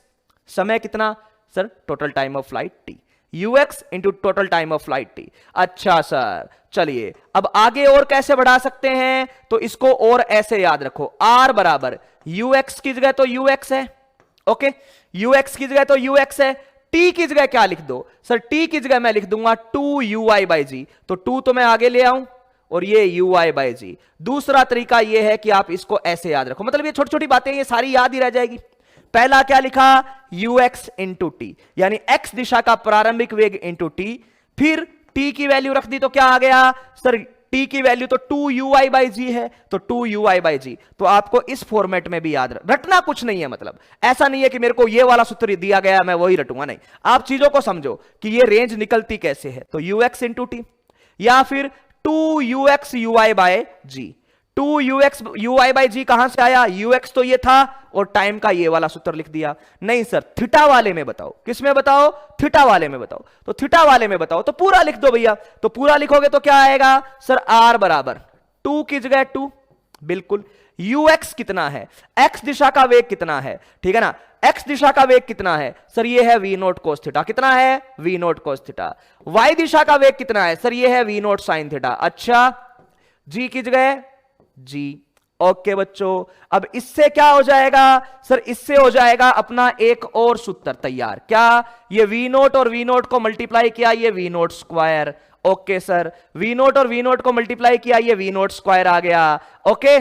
समय कितना sir? Total time of flight t। ux into total time of flight t। अच्छा सर, चलिए अब आगे और कैसे बढ़ा सकते हैं? तो इसको और ऐसे याद रखो, r बराबर ux की जगह तो ux है। ओके, ux की जगह तो ux है। t की जगह क्या लिख दो सर? t की जगह मैं लिख दूंगा 2ui बाई जी। तो 2 तो मैं आगे ले आऊं और ये ui बाई जी। दूसरा तरीका ये है कि आप इसको ऐसे याद रखो, मतलब ये छोटी छोटी बातें ये सारी याद ही रह जाएगी। पहला क्या लिखा? ux इंटू टी, यानी x दिशा का प्रारंभिक वेग इंटू टी। फिर t की वैल्यू रख दी तो क्या आ गया सर? t की वैल्यू तो 2ui बाई जी है, तो 2ui बाई जी। तो आपको इस फॉर्मेट में भी याद रटना कुछ नहीं है। मतलब ऐसा नहीं है कि मेरे को ये वाला सूत्र दिया गया मैं वही रटूंगा, नहीं। आप चीजों को समझो कि ये रेंज निकलती कैसे है। तो ux इंटू टी या फिर 2ux ui by g. 2ux ui by g कहां से आया? ux तो ये था और टाइम का ये वाला सूत्र लिख दिया। नहीं सर, थीटा वाले में बताओ। किस में बताओ? थीटा वाले में बताओ। तो थीटा वाले में बताओ तो पूरा लिख दो भैया। तो पूरा लिखोगे तो क्या आएगा सर? r बराबर 2 की जगह 2। बिल्कुल। ux कितना है? x दिशा का वेग कितना है? ठीक है ना, x दिशा का वेग कितना है सर? ये है v नोट कोस थीटा। कितना है? v naught cos theta. y दिशा का वेग कितना है सर? ये है v नोट साइन थीटा। अच्छा, g की जगह जी। ओके बच्चों, अब इससे क्या हो जाएगा सर? इससे हो जाएगा अपना एक और सूत्र तैयार। क्या? ये v नोट और v नोट को मल्टीप्लाई किया, ये v note square. Okay sir, v note और v नोट को मल्टीप्लाई किया, ये v नोट स्क्वायर आ गया। ओके,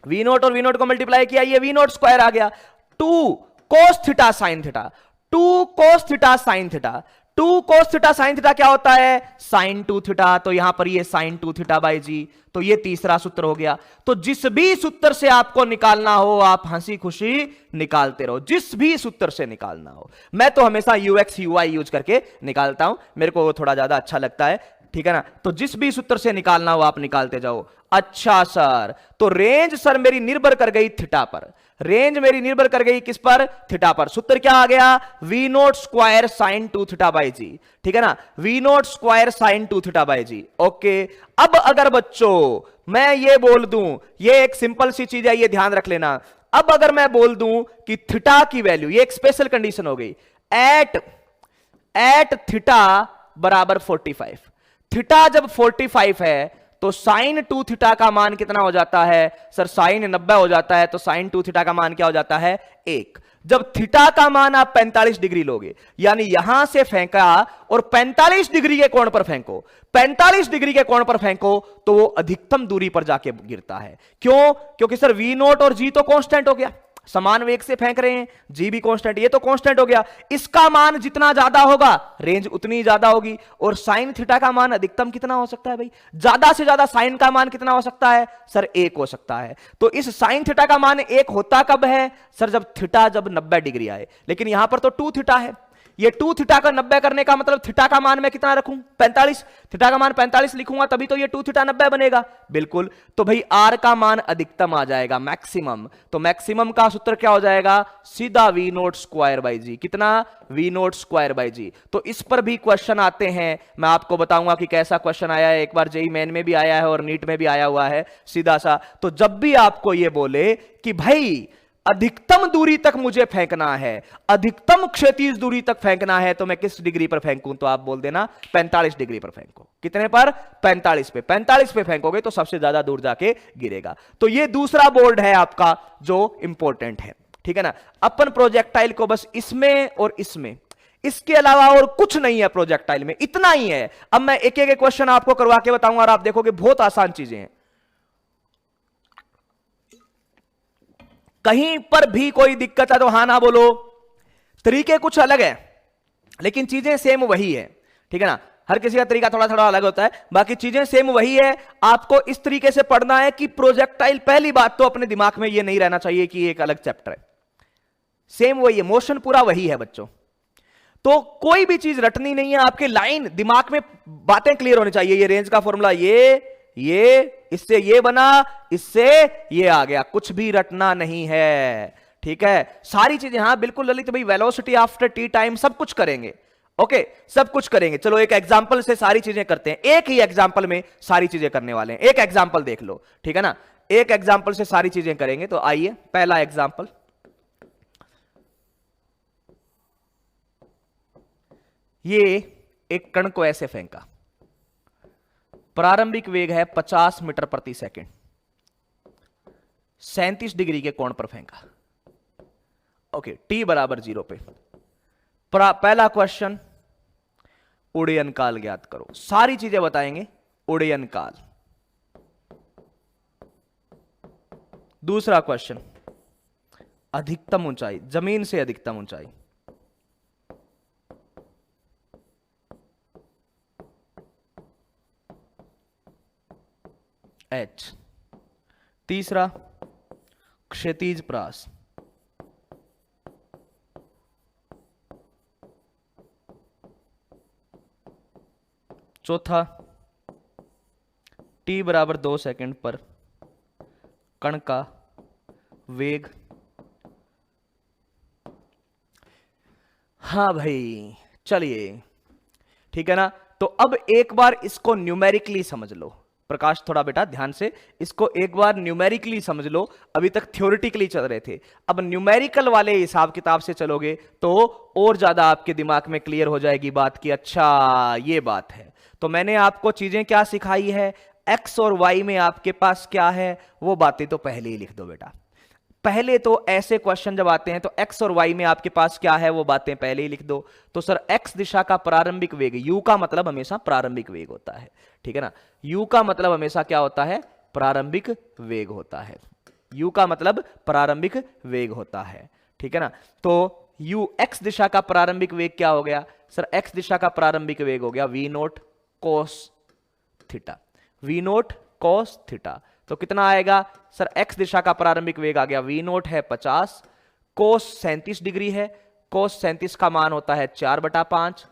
v नोट और v नोट को मल्टीप्लाई किया, ये v नोट स्क्वायर आ गया। 2 cos theta sine theta, 2 cos theta sine theta. 2 cos theta sin theta क्या होता है? sin 2 theta. तो यहां पर ये sin 2 थीटा बाई जी। तो ये तीसरा सूत्र हो गया। तो जिस भी सूत्र से आपको निकालना हो आप हंसी खुशी निकालते रहो, जिस भी सूत्र से निकालना हो। मैं तो हमेशा यूएक्स यूआई यूज करके निकालता हूं, मेरे को वो थोड़ा ज्यादा अच्छा लगता है, ठीक है ना। तो जिस भी सूत्र से निकालना हो आप निकालते जाओ। अच्छा सर, तो रेंज सर मेरी निर्भर कर गई थीटा पर, रेंज मेरी निर्भर कर गई किस पर? थीटा पर। सूत्र क्या आ गया? V naught square sine 2 theta by g, ठीक है ना, v naught square sine 2 theta by g. Okay, अब अगर बच्चों मैं ये बोल दूं, ये एक सिंपल सी चीज है, ये ध्यान रख लेना। अब अगर मैं बोल दूं कि थीटा की वैल्यू, ये एक स्पेशल कंडीशन हो गई, एट थीटा बराबर 45, थीटा जब 45 है तो साइन 2 थीटा का मान कितना हो जाता है? सर साइन 90 हो जाता है, तो साइन 2 थीटा का मान क्या हो जाता है? 1। जब थीटा का मान आप 45 डिग्री लोगे, यानी यहां से फेंका और 45 डिग्री के कोण पर फेंको, 45 डिग्री के कोण पर फेंको, तो वो अधिकतम दूरी पर जाके गिरता है। क्यों? क्योंकि सर वी नोट और जी तो कांस्टेंट हो गया, समान वेग से फेंक रहे हैं, जी भी कांस्टेंट, ये तो कांस्टेंट हो गया। इसका मान जितना ज्यादा होगा रेंज उतनी ज्यादा होगी। और साइन थीटा का मान अधिकतम कितना हो सकता है भाई? ज्यादा से ज्यादा साइन का मान कितना हो सकता है? सर 1 हो सकता है। तो इस साइन थीटा का मान 1 होता कब है? सर जब थीटा 90 डिग्री आए। लेकिन यहां पर तो 2 थीटा है, ये 2 थीटा का 90 करने का मतलब थीटा का मान मैं कितना रखूं? 45। थीटा का मान 45 लिखूंगा तभी तो ये 2 थीटा 90 बनेगा। बिल्कुल, तो भाई आर का मान अधिकतम आ जाएगा, मैक्सिमम। तो मैक्सिमम का सूत्र क्या हो जाएगा? सीधा वी नोट स्क्वायर बाई जी। कितना? वी नोट स्क्वायर बाई जी। तो इस पर भी क्वेश्चन आते हैं, मैं आपको बताऊंगा कि कैसा क्वेश्चन आया है। एक बार जेईई मेन में भी आया है और नीट में भी आया हुआ है सीधा सा। तो जब भी आपको ये बोले कि भाई अधिकतम दूरी तक मुझे फेंकना है, अधिकतम क्षैतिज दूरी तक फेंकना है, तो मैं किस डिग्री पर फेंकूं? तो आप बोल देना 45 डिग्री पर फेंको। कितने पर? 45 पे। 45 पे फेंकोगे तो सबसे ज्यादा दूर जाके गिरेगा। तो ये दूसरा बोर्ड है आपका जो इंपॉर्टेंट है, ठीक है ना। अपन प्रोजेक्टाइल को बस इसमें और इसमें, इसके अलावा और कुछ नहीं है प्रोजेक्टाइल में, इतना ही है। अब मैं एक एक क्वेश्चन आपको करवा के बताऊंगा और आप देखोगे बहुत आसान चीजें हैं। कहीं पर भी कोई दिक्कत है तो हां ना बोलो। तरीके कुछ अलग है लेकिन चीजें सेम वही है, ठीक है ना। हर किसी का तरीका थोड़ा थोड़ा अलग होता है, बाकी चीजें सेम वही है। आपको इस तरीके से पढ़ना है कि प्रोजेक्टाइल, पहली बात तो अपने दिमाग में यह नहीं रहना चाहिए कि एक अलग चैप्टर है, सेम वही है, मोशन पूरा वही है बच्चों। तो कोई भी चीज रटनी नहीं है, आपके लाइन दिमाग में बातें क्लियर होनी चाहिए। ये रेंज का फॉर्मूला, ये इससे ये बना, इससे ये आ गया, कुछ भी रटना नहीं है, ठीक है। सारी चीजें, हाँ बिल्कुल ललित भाई, वेलोसिटी आफ्टर टी टाइम सब कुछ करेंगे, ओके सब कुछ करेंगे। चलो एक एग्जांपल से सारी चीजें करते हैं, एक ही एग्जांपल में सारी चीजें करने वाले हैं। एक एग्जांपल देख लो, ठीक है ना, एक एग्जांपल से सारी चीजें करेंगे। तो आइए पहला एग्जांपल, ये एक कण को ऐसे फेंका, प्रारंभिक वेग है 50 मीटर प्रति सेकंड, 37 डिग्री के कोण पर फेंका, ओके, टी बराबर 0 पे। पहला क्वेश्चन, उड्डयन काल ज्ञात करो। सारी चीजें बताएंगे, उड्डयन काल। दूसरा क्वेश्चन, अधिकतम ऊंचाई, जमीन से अधिकतम ऊंचाई। एच। तीसरा, क्षैतिज प्रास। चौथा, टी बराबर 2 सेकंड पर कण का वेग। हाँ भाई चलिए, ठीक है ना। तो अब एक बार इसको न्यूमेरिकली समझ लो। प्रकाश थोड़ा बेटा ध्यान से, इसको एक बार न्यूमेरिकली समझ लो। अभी तक थ्योरेटिकली चल रहे थे, अब न्यूमेरिकल वाले हिसाब किताब से चलोगे तो और ज्यादा आपके दिमाग में क्लियर हो जाएगी बात कि अच्छा ये बात है। तो मैंने आपको चीजें क्या सिखाई है, एक्स और वाई में आपके पास क्या है वो बातें तो पहले ही लिख दो बेटा। पहले तो ऐसे क्वेश्चन जब आते हैं तो एक्स और वाई में आपके पास क्या है वो बातें पहले ही लिख दो। तो सर एक्स दिशा का प्रारंभिक वेग, यू का मतलब हमेशा प्रारंभिक वेग होता है, ठीक है ना। यू का मतलब हमेशा क्या होता है, प्रारंभिक वेग होता है। यू का मतलब प्रारंभिक वेग होता है, ठीक है ना। तो यू एक्स दिशा का प्रारंभिक वेग क्या हो गया, सर एक्स दिशा का प्रारंभिक वेग हो गया v naught cos theta, v naught cos theta. तो कितना आएगा सर, एक्स दिशा का प्रारंभिक वेग आ गया वी नोट है 50, कोस 37 डिग्री है, कोस 37 का मान होता है 4/5,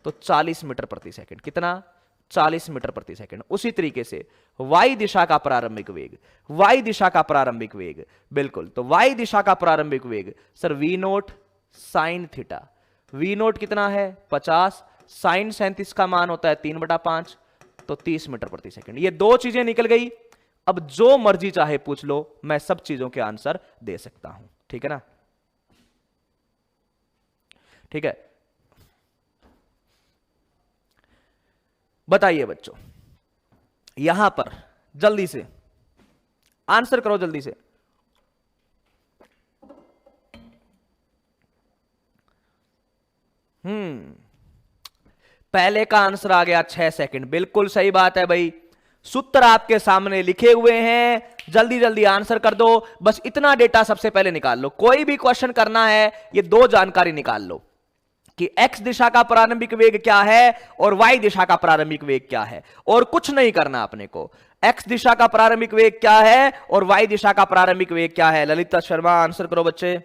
तो 40 मीटर प्रति सेकंड। कितना? 40 मीटर प्रति सेकंड। उसी तरीके से y दिशा का प्रारंभिक वेग, y दिशा का प्रारंभिक वेग, बिल्कुल, तो y दिशा का प्रारंभिक वेग sir v naught sine theta, v naught कितना है 50, साइन 37 का मान होता है 3/5, तो 30 मीटर प्रति सेकंड। ये दो चीजें निकल गई। अब जो मर्जी चाहे पूछ लो, मैं सब चीजों के आंसर दे सकता हूं, ठीक है ना? ठीक है, बताइए बच्चों, यहां पर जल्दी से आंसर करो, जल्दी से। पहले का आंसर आ गया 6 सेकंड, बिल्कुल सही बात है भाई। सूत्र आपके सामने लिखे हुए हैं, जल्दी जल्दी आंसर कर दो। बस इतना डेटा सबसे पहले निकाल लो। कोई भी क्वेश्चन करना है, ये दो जानकारी निकाल लो कि x दिशा का प्रारंभिक वेग क्या है और y दिशा का प्रारंभिक वेग क्या है, और कुछ नहीं करना अपने को। x दिशा का प्रारंभिक वेग क्या है और y दिशा का प्रारंभिक वेग क्या है। ललिता शर्मा आंसर करो बच्चे।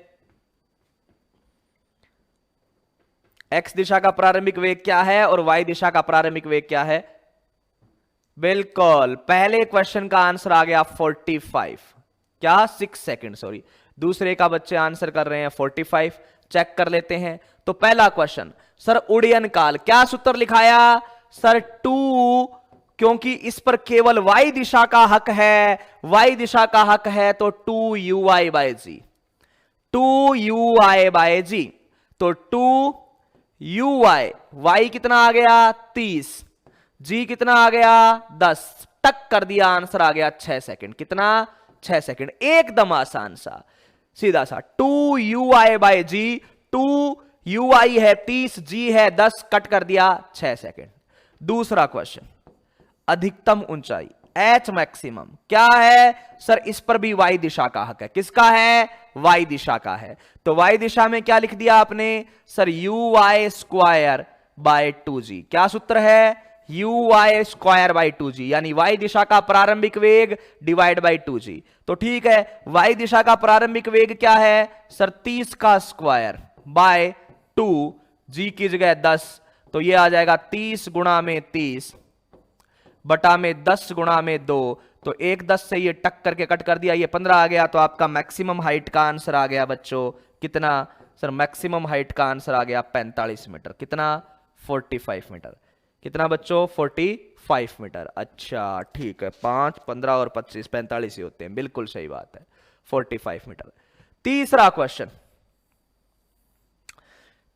x दिशा का प्रारंभिक वेग क्या है और y दिशा का प्रारंभिक वेग क्या है? बिल्कुल, पहले क्वेश्चन का आंसर आ गया 45, क्या 6 सेकंड, सॉरी। दूसरे का बच्चे आंसर कर रहे हैं 45। चेक कर लेते हैं। तो पहला क्वेश्चन सर उड़यन काल, क्या सूत्र लिखाया सर? 2, क्योंकि इस पर केवल y दिशा का हक है, y दिशा का हक है, तो 2uy/g, 2uy/g, तो 2uy, y कितना आ गया 30, g कितना आ गया 10, टक कर दिया, आंसर आ गया 6 सेकंड। कितना? 6 सेकंड, एकदम आसान सा, सीधा सा। 2uy/g, 2uy है 30, g है 10, कट कर दिया 6 सेकंड। दूसरा क्वेश्चन, अधिकतम ऊंचाई h मैक्सिमम क्या है सर? इस पर भी y दिशा का हक है। किसका है? y दिशा का है। तो y दिशा में क्या लिख दिया आपने सर? uy²/2g। क्या सूत्र है? uy²/2g, यानी y दिशा का प्रारंभिक वेग डिवाइड बाई 2g। तो ठीक है, y दिशा का प्रारंभिक वेग क्या है सर? 30 का स्क्वायर बाय 2, g की जगह 10, तो ये आ जाएगा 30 गुणा में 30 बटा में 10 गुणा में 2, तो 1 10 से ये टक करके कट कर दिया, ये 15 आ गया। तो आपका मैक्सिमम हाइट का आंसर आ गया बच्चों कितना सर? मैक्सिमम हाइट का आंसर आ गया 45 मीटर। कितना? 45 मीटर। कितना बच्चों? 45 मीटर। अच्छा ठीक है, 5 15 और 25 45 ही होते हैं, बिल्कुल सही बात है, 45 मीटर।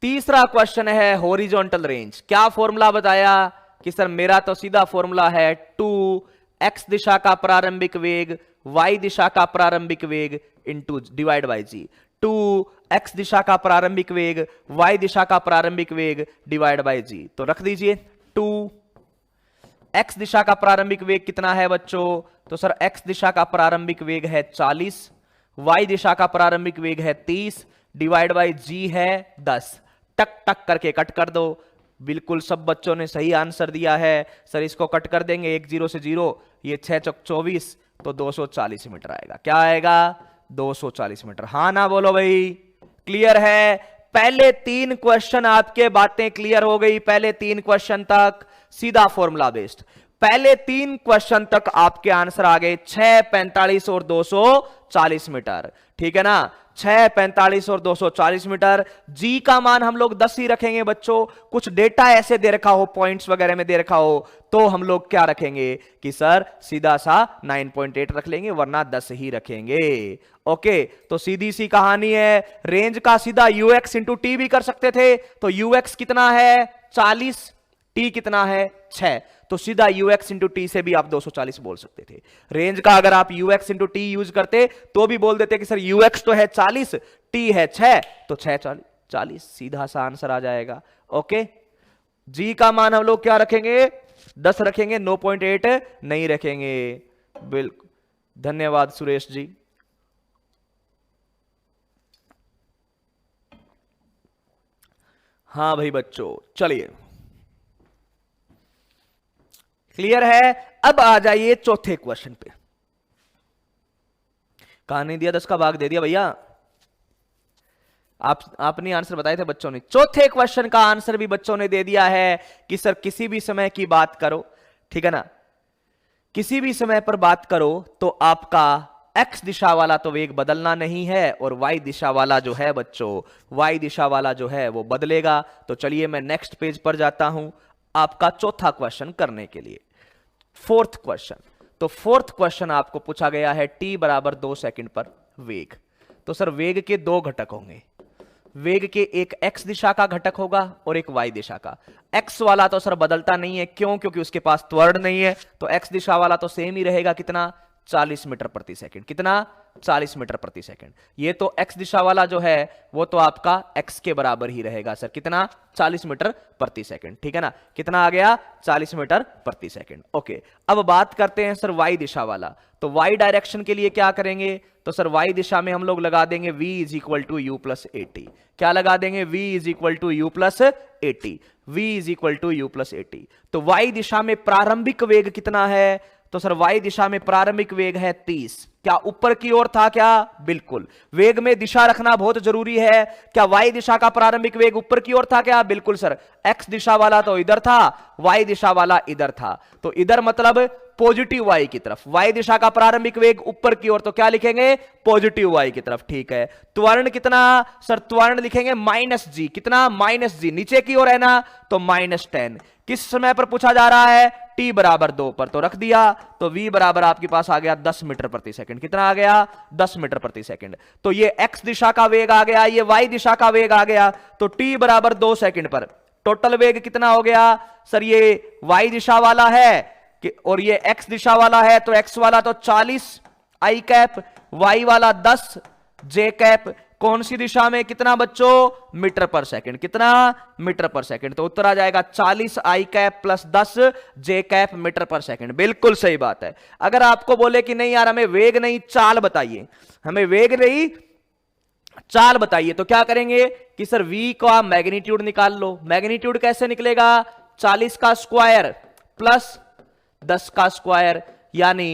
तीसरा क्वेश्चन है हॉरिजॉन्टल रेंज। क्या फॉर्मूला बताया कि सर मेरा तो सीधा फॉर्मूला है 2x दिशा का प्रारंभिक वेग y दिशा का प्रारंभिक वेग into divide by g। 2x दिशा का प्रारंभिक वेग y दिशा का प्रारंभिक वेग डिवाइड बाई g। तो रख दीजिए 2x दिशा का प्रारंभिक वेग कितना है बच्चों? तो सर x दिशा का प्रारंभिक वेग है 40, y दिशा का प्रारंभिक वेग है 30, डिवाइड बाई g है 10। टक टक करके कट कर दो। बिल्कुल सब बच्चों ने सही आंसर दिया है। सर इसको कट कर देंगे, 1 0 से 0, ये 6 चौक 24, तो 240 मीटर आएगा। क्या आएगा? 240 मीटर। हाँ ना बोलो भाई, क्लियर है? पहले 3 क्वेश्चन आपके बातें क्लियर हो गई। पहले 3 क्वेश्चन तक सीधा फॉर्मूला बेस्ड, पहले 3 क्वेश्चन तक आपके आंसर आ गए 6 45 और 240 मीटर। ठीक है ना? 6 45 और 240 मीटर। जी का मान हम लोग 10 ही रखेंगे बच्चों। कुछ डेटा ऐसे दे रखा हो, पॉइंट्स वगैरह में दे रखा हो, तो हम लोग क्या रखेंगे कि सर सीधा सा 9.8 रख लेंगे, वरना 10 ही रखेंगे। ओके, तो सीधी सी कहानी है। रेंज का सीधा ux इंटू टी भी कर सकते थे। तो ux कितना है 40, टी कितना है 6, तो सीधा ux इंटू टी से भी आप 240 बोल सकते थे। रेंज का अगर आप ux इंटू टी यूज करते तो भी बोल देते कि सर ux तो है 40, टी है 6, तो 6 40, सीधा सा आंसर आ जाएगा। ओके, जी का मान हम लोग क्या रखेंगे? 10 रखेंगे, 9.8 नहीं रखेंगे। बिल्कुल, धन्यवाद सुरेश जी। हाँ भाई बच्चों, चलिए क्लियर है। अब आ जाइए चौथे क्वेश्चन पे। कहां नहीं दिया, 10 का भाग दे दिया भैया। आपने आंसर बताए थे बच्चों ने। चौथे क्वेश्चन का आंसर भी बच्चों ने दे दिया है कि सर किसी भी समय की बात करो, ठीक है ना, किसी भी समय पर बात करो तो आपका x दिशा वाला तो वेग बदलना नहीं है और y दिशा वाला जो है बच्चों, y दिशा वाला जो है वो बदलेगा। तो चलिए मैं नेक्स्ट पेज पर जाता हूं आपका चौथा क्वेश्चन करने के लिए। फोर्थ क्वेश्चन, तो फोर्थ क्वेश्चन आपको पूछा गया है t बराबर 2 सेकंड पर वेग। तो सर वेग के दो घटक होंगे, वेग के एक x दिशा का घटक होगा और एक y दिशा का। x वाला तो सर बदलता नहीं है, क्यों? क्योंकि उसके पास त्वरण नहीं है। तो x दिशा वाला तो सेम ही रहेगा, कितना? 40 मीटर प्रति सेकंड। कितना? 40 मीटर प्रति सेकंड। ये तो x दिशा वाला जो है वो तो आपका x के बराबर ही रहेगा सर, कितना? 40 मीटर प्रति सेकंड, ठीक है ना। कितना आ गया? 40 मीटर प्रति सेकंड। ओके, अब बात करते हैं सर y दिशा वाला। तो y डायरेक्शन के लिए क्या करेंगे? तो सर y दिशा में हम लोग लगा देंगे v is equal to u plus a t. क्या लगा देंगे? v is equal to u plus a t. v is equal to u plus a t. तो y दिशा में प्रारंभिक वेग कितना है? तो सर y दिशा में प्रारंभिक वेग है 30। क्या ऊपर की ओर था क्या? बिल्कुल। वेग में दिशा रखना बहुत जरूरी है। क्या y दिशा का प्रारंभिक वेग ऊपर की ओर था क्या? बिल्कुल सर। x दिशा वाला तो इधर था, y दिशा वाला इधर था। तो इधर मतलब पॉजिटिव y की तरफ। y दिशा का प्रारंभिक वेग ऊपर की ओर, तो क्या लिखेंगे? पॉजिटिव y की तरफ, ठीक है। त्वरण कितना? सर त्वरण लिखेंगे माइनस जी। कितना? माइनस जी। नीचे की ओर है ना, तो -10। किस समय पर पूछा जा रहा है? t बराबर 2 पर, तो रख दिया। तो v बराबर आपके पास आ गया 10 मीटर प्रति सेकंड। कितना आ गया? 10 मीटर प्रति सेकंड। तो ये x दिशा का वेग आ गया, ये y दिशा का वेग आ गया। तो t बराबर 2 सेकंड पर टोटल वेग कितना हो गया? सर ये y दिशा वाला है और ये x दिशा वाला है, तो x वाला तो 40 i कैप, y वाला 10 j कैप। कौन सी दिशा में? कितना बच्चों? मीटर पर सेकंड। कितना? मीटर पर सेकंड। तो उत्तर आ जाएगा 40 i cap plus 10 j cap metre पर सेकंड। बिल्कुल सही बात है। अगर आपको बोले कि नहीं यार हमें वेग नहीं चाल बताइए, हमें वेग नहीं चाल बताइए, तो क्या करेंगे कि सर v का मैग्नीट्यूड निकाल लो। मैग्नीट्यूड कैसे निकलेगा? 40 का स्क्वायर प्लस 10 का स्क्वायर, यानी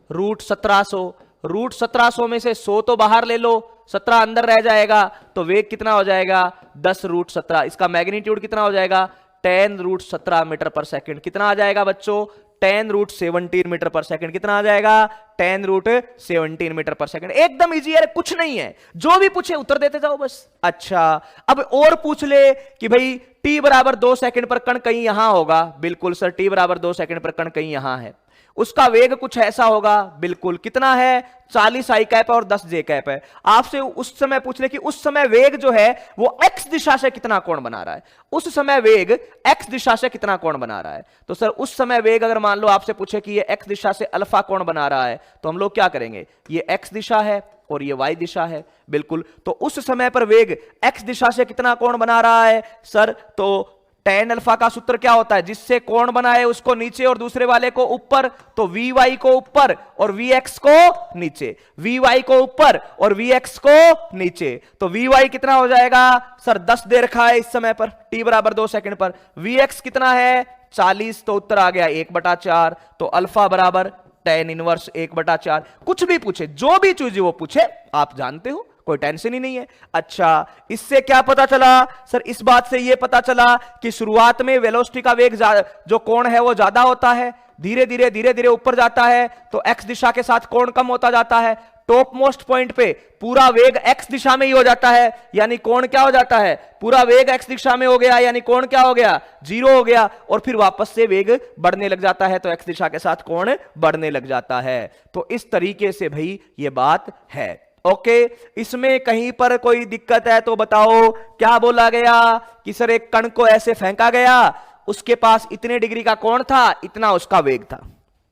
√1700। √1700 में से 100 तो बाहर ले लो, 17 अंदर रह जाएगा। तो वेग कितना हो जाएगा? 10√17। इसका मैग्नीट्यूड कितना हो जाएगा? 10√17 मीटर पर सेकंड। कितना आ जाएगा बच्चों? 10√17 मीटर पर सेकंड। कितना आ जाएगा? 10√17 मीटर पर सेकंड। एकदम इजी है, कुछ नहीं है, जो भी पूछे उत्तर देते जाओ बस। अच्छा, अब और पूछ ले कि भाई t बराबर 2 सेकंड पर कण कहीं यहां होगा। बिल्कुल सर, t बराबर 2 सेकंड पर कण कहीं यहां है। उसका वेग कुछ ऐसा होगा। बिल्कुल। कितना है? 40 i कैप और 10 j कैप है। आपसे उस समय पूछ ले कि उस समय वेग जो है वो x दिशा से कितना कोण बना रहा है। उस समय वेग x दिशा से कितना कोण बना रहा है। तो सर उस समय वेग अगर मान लो आपसे पूछे कि ये x दिशा से अल्फा कोण बना रहा है, तो हम लोग क्या करेंगे? ये x दिशा है और ये y दिशा है। बिल्कुल। तो उस समय पर वेग x दिशा से कितना कोण बना रहा है सर? तो tan अल्फा का सूत्र क्या होता है? जिससे कोण बनाए उसको नीचे और दूसरे वाले को ऊपर। तो vy को ऊपर और vx को नीचे, vy को ऊपर और vx को नीचे। तो vy कितना हो जाएगा सर? 10 दे रखा है इस समय पर, t बराबर 2 सेकंड पर। vx कितना है? 40। तो उत्तर आ गया 1/4। तो अल्फा बराबर tan इनवर्स 1/4। कुछ भी पूछे, जो भी चीज वो पूछे आप जानते हो, कोई टेंशन ही नहीं है। अच्छा, इससे क्या पता चला सर? इस बात से यह पता चला कि शुरुआत में वेलोसिटी का वेग जो कोण है वो ज्यादा होता है, धीरे धीरे ऊपर जाता है, तो x दिशा के साथ कोण कम होता जाता है। टॉप मोस्ट पॉइंट पे पूरा वेग x दिशा में ही हो जाता है, यानी कोण क्या हो जाता है? पूरा वेग x दिशा में हो गया, यानी कोण क्या हो गया? 0 हो गया। और फिर वापस से वेग बढ़ने लग जाता है, तो x दिशा के साथ कोण बढ़ने लग जाता है। तो इस तरीके से भाई ये बात है। ओके, इसमें कहीं पर कोई दिक्कत है तो बताओ। क्या बोला गया कि सर एक कण को ऐसे फेंका गया, उसके पास इतने डिग्री का कोण था, इतना उसका वेग था।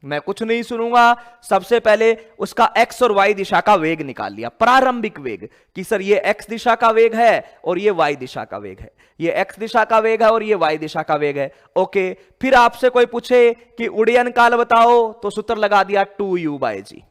मैं कुछ नहीं सुनूंगा, सबसे पहले उसका x और y दिशा का वेग निकाल लिया, प्रारंभिक वेग, कि सर ये x दिशा का वेग है और ये y दिशा का वेग है, ये x दिशा का वेग है और ये y दिशा का वेग है। ओके, फिर आपसे कोई पूछे कि उड्डयन काल बताओ, तो सूत्र लगा दिया 2u/g।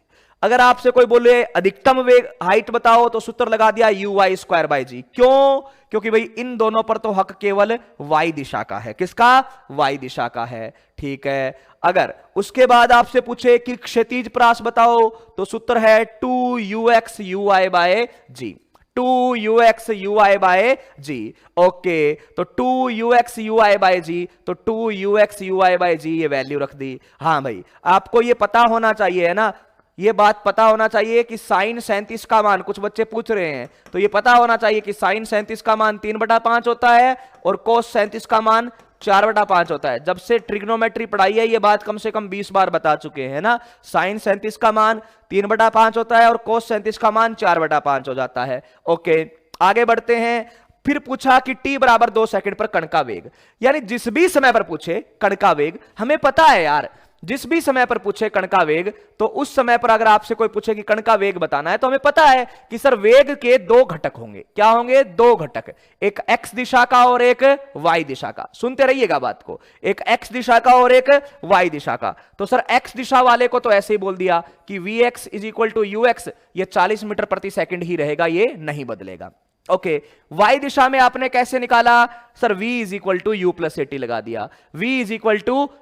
अगर आपसे कोई बोले अधिकतम वेग हाइट बताओ तो सूत्र लगा दिया uy²/g। क्यों? क्योंकि भाई इन दोनों पर तो हक केवल y दिशा का है। किसका? y दिशा का है। ठीक है, अगर उसके बाद आपसे पूछे कि क्षैतिज प्रास बताओ तो सूत्र है 2ux uy/g। 2ux uy/g। Okay, तो 2ux uy/g, तो 2ux uy/g ये वैल्यू रख दी। हाँ भाई, आपको ये पता होना चाहिए है ना, ये बात पता होना चाहिए कि साइन 37 का मान, कुछ बच्चे पूछ रहे हैं, तो ये पता होना चाहिए कि साइन 37 का मान 3/5 होता है और कोस 37 का मान 4/5 होता है। जब से ट्रिग्नोमेट्री पढ़ाई है ये बात कम से कम 20 बार बता चुके हैं ना। साइन 37 का मान 3/5 होता है और कोस 37 का मान 4/5 हो जाता है। ओके, आगे बढ़ते हैं। फिर पूछा कि t बराबर 2 सेकंड पर कण का वेग, यानी जिस भी समय पर पूछे कण का वेग, हमें पता है यार, जिस भी समय पर पूछे कण का वेग, तो उस समय पर अगर आपसे कोई पूछे कि कण का वेग बताना है तो हमें पता है कि सर वेग के दो घटक होंगे। क्या होंगे? दो घटक, एक x दिशा का और एक y दिशा का। सुनते रहिएगा बात को, एक x दिशा का और एक y दिशा का। तो सर x दिशा वाले को तो ऐसे ही बोल दिया कि vx = ux, ये 40 मीटर प्रति सेकंड ही रहेगा, ये नहीं बदलेगा। ओके, y दिशा में आपने कैसे निकाला? सर v = u + at लगा दिया, v =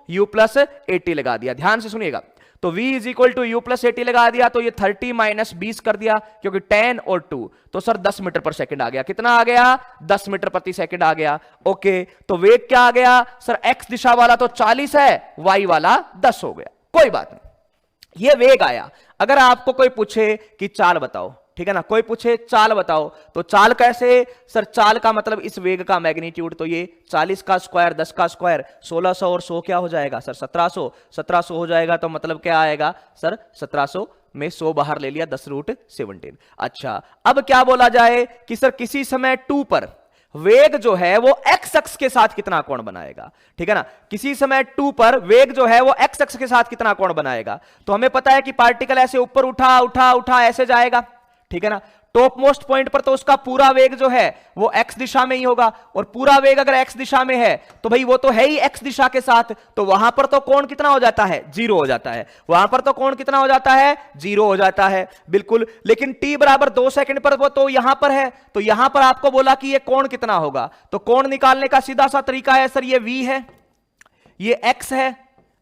u + at लगा दिया। ध्यान से सुनिएगा, तो v = u + at लगा दिया तो ये 30 - 20 कर दिया, क्योंकि 10 और 2, तो सर 10 मीटर पर सेकंड आ गया। कितना आ गया? 10 मीटर प्रति सेकंड आ गया। ओके, तो वेग क्या आ गया? सर x दिशा वाला तो 40 है, y वाला 10 हो गया। कोई बात नहीं, ये वेग आया। अगर आपको कोई पूछे कि चाल बताओ, ठीक है ना, कोई पूछे चाल बताओ, तो चाल कैसे? सर चाल का मतलब इस वेग का मैग्नीट्यूड, तो ये 40 का स्क्वायर 10 का स्क्वायर 1600 और 100 क्या हो जाएगा? सर 1700। 1700 हो जाएगा तो मतलब क्या आएगा? सर 1700 में 100 बाहर ले लिया, 10√17। अच्छा, अब क्या बोला जाए कि सर किसी समय 2 पर वेग जो है वो x अक्ष के साथ कितना कोण बनाएगा। ठीक है ना, किसी समय 2 पर वेग जो है वो x अक्ष के साथ कितना कोण बनाएगा। तो हमें पता है कि पार्टिकल ऐसे ऊपर उठा उठा उठा ऐसे जाएगा। ठीक है ना, टॉप मोस्ट पॉइंट पर तो उसका पूरा वेग जो है वो x दिशा में ही होगा, और पूरा वेग अगर x दिशा में है तो भाई वो तो है ही x दिशा के साथ, तो वहां पर तो कोण कितना हो जाता है? 0 हो जाता है। वहां पर तो कोण कितना हो जाता है? 0 हो जाता है, बिल्कुल। लेकिन t बराबर 2 सेकंड पर वो तो यहां पर है, तो यहां पर आपको बोला कि ये कोण कितना होगा, तो कोण निकालने का सीधा सा तरीका है, सर ये v है, ये x है,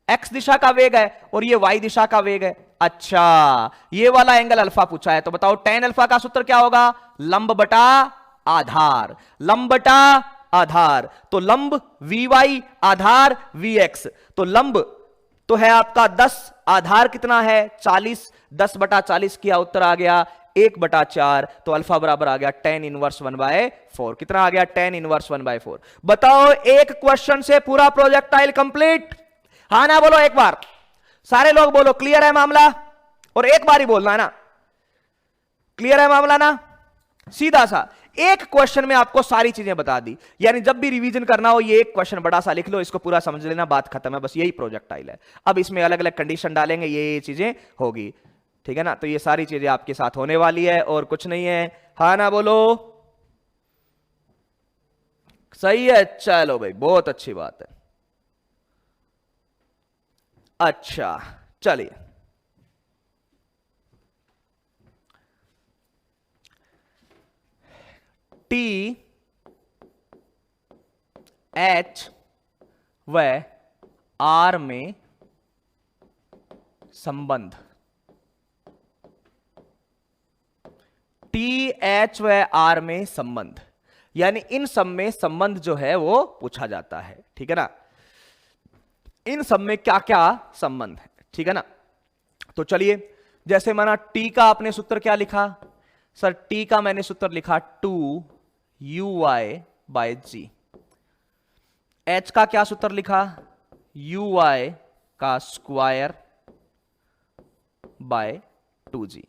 x दिशा का वेग है, और ये y दिशा का वेग है। अच्छा, ये वाला एंगल अल्फा पूछा है, तो बताओ tan अल्फा का सूत्र क्या होगा? लंब बटा आधार, लंब बटा आधार। तो लंब vy, आधार vx, तो लंब तो है आपका 10, आधार कितना है? 40, 10/40 किया, उत्तर आ गया 1/4, तो अल्फा बराबर आ गया tan 1 1/4। कितना आ गया? tan 1 1/4। बताओ, एक क्वेश्चन से पूरा प्रोजेक्टाइल कंप्लीट? हाँ ना बोलो एक बार, सारे लोग बोलो क्लियर है मामला, और एक बार ही बोलना है ना, क्लियर है मामला ना। सीधा सा एक क्वेश्चन में आपको सारी चीजें बता दी, यानी जब भी रिवीजन करना हो ये एक क्वेश्चन बड़ा सा लिख लो, इसको पूरा समझ लेना, बात खत्म है, बस यही प्रोजेक्टाइल है। अब इसमें अलग अलग कंडीशन डालेंगे, ये चीजें होगी। ठीक है ना, तो ये सारी चीजें आपके साथ होने वाली है और कुछ नहीं है। हाँ ना बोलो, सही है, चलो भाई बहुत अच्छी बात है। अच्छा चलिए, टी एच व आर में संबंध, टी एच व आर में संबंध, यानी इन सब में संबंध जो है वो पूछा जाता है। ठीक है ना, इन सब में क्या क्या संबंध है। ठीक है ना, तो चलिए, जैसे माना टी का आपने सूत्र क्या लिखा? सर टी का मैंने सूत्र लिखा 2uy/g। एच का क्या सूत्र लिखा? uy का स्क्वायर बाय 2g।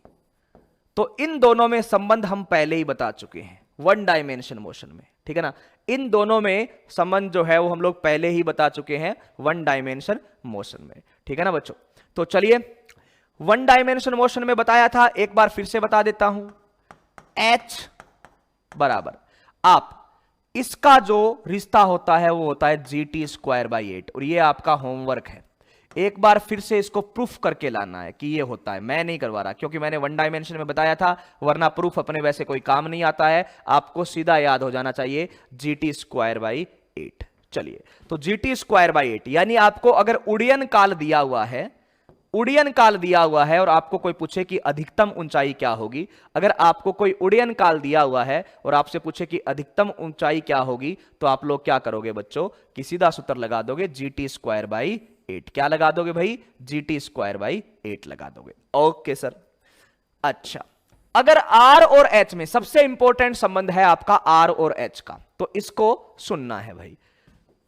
तो इन दोनों में संबंध हम पहले ही बता चुके हैं 1 डायमेंशन मोशन में। ठीक है ना, इन दोनों में संबंध जो है वो हम लोग पहले ही बता चुके हैं 1 डायमेंशन मोशन में। ठीक है ना बच्चों, तो चलिए 1 डायमेंशन मोशन में बताया था, एक बार फिर से बता देता हूं। H बराबर, आप इसका जो रिश्ता होता है वो होता है GT² / 8, और ये आपका होमवर्क है। एक बार फिर से इसको प्रूफ करके लाना है कि ये होता है। मैं नहीं करवा रहा क्योंकि मैंने वन डायमेंशन में बताया था, वरना प्रूफ अपने वैसे कोई काम नहीं आता है। आपको सीधा याद हो जाना चाहिए GT स्क्वायर बाई 8। चलिए, तो GT स्क्वायर बाई 8 यानी आपको अगर उड़यन काल दिया हुआ है, उड़यन काल दिया हुआ है और आपको कोई पूछे कि अधिकतम ऊंचाई क्या होगी, अगर आपको कोई उड़यन काल दिया हुआ है और आपसे पूछे कि अधिकतम ऊंचाई क्या होगी, तो आप लोग क्या करोगे बच्चों कि सीधा सूत्र लगा दोगे GT स्क्वायर बाई 8। क्या लगा दोगे भाई? GT स्क्वायर बाई 8 लगा दोगे। Okay sir. अच्छा, अगर R और H में सबसे इंपॉर्टेंट संबंध है आपका R और H का, तो इसको सुनना है भाई।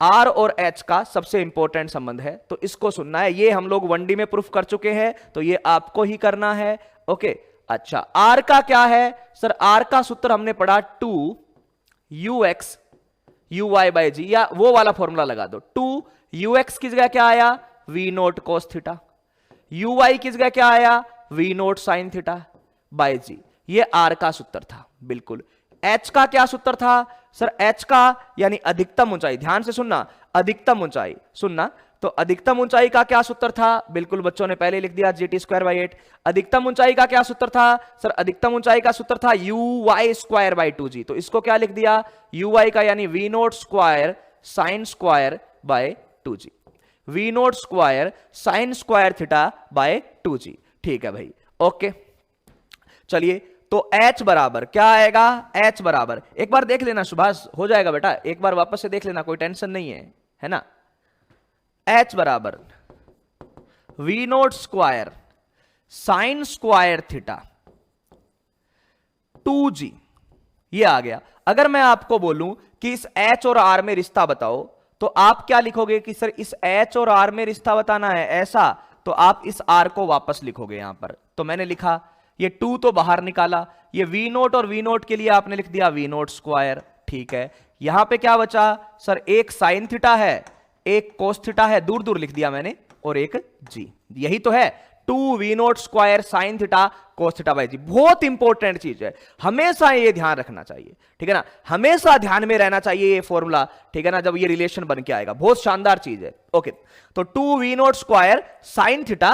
R और H का सबसे इंपॉर्टेंट संबंध है, तो इसको सुनना है। ये हम लोग 1D में प्रूफ कर चुके हैं, तो ये आपको ही करना है। ओके, अच्छा, R का क्या है सर? R का सूत्र हमने पढ़ा 2ux uy बाई जी, या वो वाला फॉर्मूला लगा दो। 2ux की जगह क्या आया? v naught cos theta. uy की जगह क्या आया? v naught sine theta by g. ये R का सूत्र था, बिल्कुल। H का क्या सूत्र था सर? H का यानी अधिकतम ऊंचाई, ध्यान से सुनना, अधिकतम ऊंचाई सुनना। तो अधिकतम ऊंचाई का क्या सूत्र था? बिल्कुल बच्चों ने पहले लिख दिया, GT स्क्वायर बाई 8। अधिकतम ऊंचाई का क्या सूत्र था सर? अधिकतम ऊंचाई का सूत्र था uy स्क्वायर बाई 2g। तो इसको क्या लिख दिया? uy का यानी v note square sine square by 2g, v note square sine square theta by 2g। ठीक है भाई, ओके। चलिए, तो H बराबर क्या आएगा? H बराबर एक बार देख लेना सुभाष, हो जाएगा बेटा, एक बार वापस से देख लेना, कोई टेंशन नहीं है ना। H बराबर v note square sine square theta 2g, ये आ गया। अगर मैं आपको बोलूं कि इस H और R में रिश्ता बताओ, तो आप क्या लिखोगे कि सर इस H और R में रिश्ता बताना है ऐसा, तो आप इस R को वापस लिखोगे यहां पर। तो मैंने लिखा, ये 2 तो बाहर निकाला, ये v नोट और v नोट के लिए आपने लिख दिया v नोट स्क्वायर। ठीक है, यहां पे क्या बचा सर? एक साइन थीटा है, एक कोस थीटा है, दूर दूर लिख दिया मैंने, और एक g। यही तो है 2v naught square sine theta cos theta by g. बहुत इंपॉर्टेंट चीज है, हमेशा ये ध्यान रखना चाहिए, ठीक है ना, हमेशा ध्यान में रहना चाहिए ये फॉर्मूला, ठीक है ना, जब ये रिलेशन बन के आएगा। बहुत शानदार चीज है। ओके, तो 2v naught square sine theta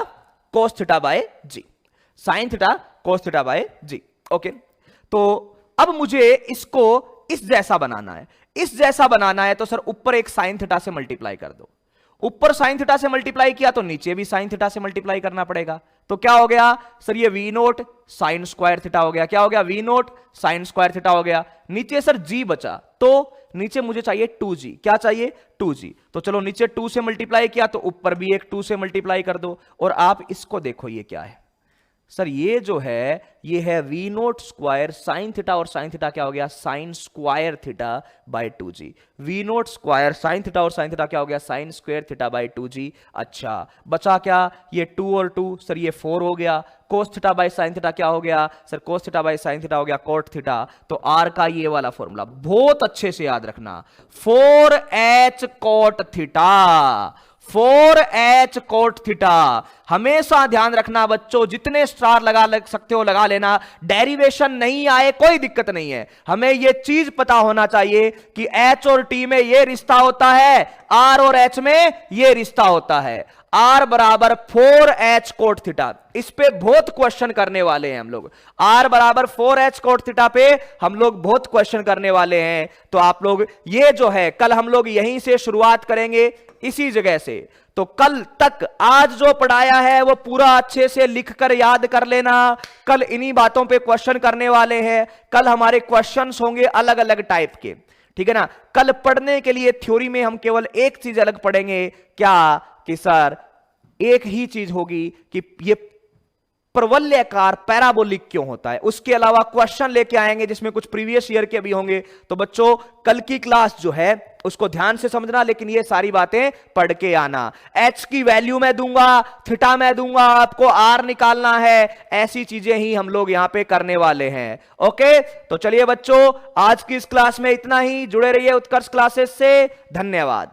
cos theta by g, sine theta cos theta by g. Okay, तो अब मुझे इसको इस जैसा बनाना है। इस जैसा बनाना है तो सर ऊपर एक साइन थीटा से मल्टीप्लाई कर दो। ऊपर साइन थीटा से मल्टीप्लाई किया तो नीचे भी साइन थीटा से मल्टीप्लाई करना पड़ेगा। तो क्या हो गया सर? ये v naught sine square theta हो गया। क्या हो गया? v naught sine square theta हो गया। नीचे सर g बचा, तो नीचे मुझे चाहिए 2g। क्या चाहिए? 2g। तो चलो नीचे 2 से मल्टीप्लाई किया तो ऊपर भी एक 2 से मल्टीप्लाई कर दो। और आप इसको देखो, ये क्या है सर? ये जो है ये है v note square sine theta, और साइन थीटा क्या हो गया? Sine square theta by 2g। v note square sine theta और साइन थीटा क्या हो गया? Sine square theta by 2g। अच्छा, बचा क्या? ये 2 और 2 सर ये 4 हो गया। कोस थीटा बाय साइन थीटा क्या हो गया sir? Cos theta by sine theta हो गया कोट थीटा। तो r का ये वाला फॉर्मूला बहुत अच्छे से याद रखना, 4h cot theta, 4h cot theta. हमेशा ध्यान रखना बच्चों, जितने स्टार लग सकते हो लगा लेना, डेरिवेशन नहीं आए कोई दिक्कत नहीं है, हमें यह चीज पता होना चाहिए कि H और T में यह रिश्ता होता है, R और H में यह रिश्ता होता है। R बराबर 4h कोट थीटा, इस पे बहुत क्वेश्चन करने वाले हैं हम लोग। R बराबर 4h कोट थीटा पे हम लोग बहुत क्वेश्चन करने वाले हैं। तो आप लोग ये जो है कल हम लोग यहीं से शुरुआत करेंगे, इसी जगह से। तो कल तक आज जो पढ़ाया है वो पूरा अच्छे से लिखकर याद कर लेना। कल इन्हीं बातों पे क्वेश्चन करने वाले हैं। कल हमारे क्वेश्चंस होंगे अलग अलग टाइप के, ठीक है ना। कल पढ़ने के लिए थ्योरी में हम केवल एक चीज अलग पढ़ेंगे, क्या कि सर एक ही चीज होगी कि ये प्रवलयाकार पैराबोलिक क्यों होता है। उसके अलावा क्वेश्चन लेके आएंगे जिसमें कुछ प्रीवियस ईयर के भी होंगे। तो बच्चों कल की क्लास जो है उसको ध्यान से समझना, लेकिन ये सारी बातें पढ़ के आना। h की वैल्यू मैं दूंगा, थीटा मैं दूंगा, आपको r निकालना है। ऐसी चीजें ही हम लोग यहां पे करने वाले हैं। ओके, तो चलिए बच्चों आज की इस क्लास में इतना ही। जुड़े रहिए उत्कर्ष क्लासेस से। धन्यवाद।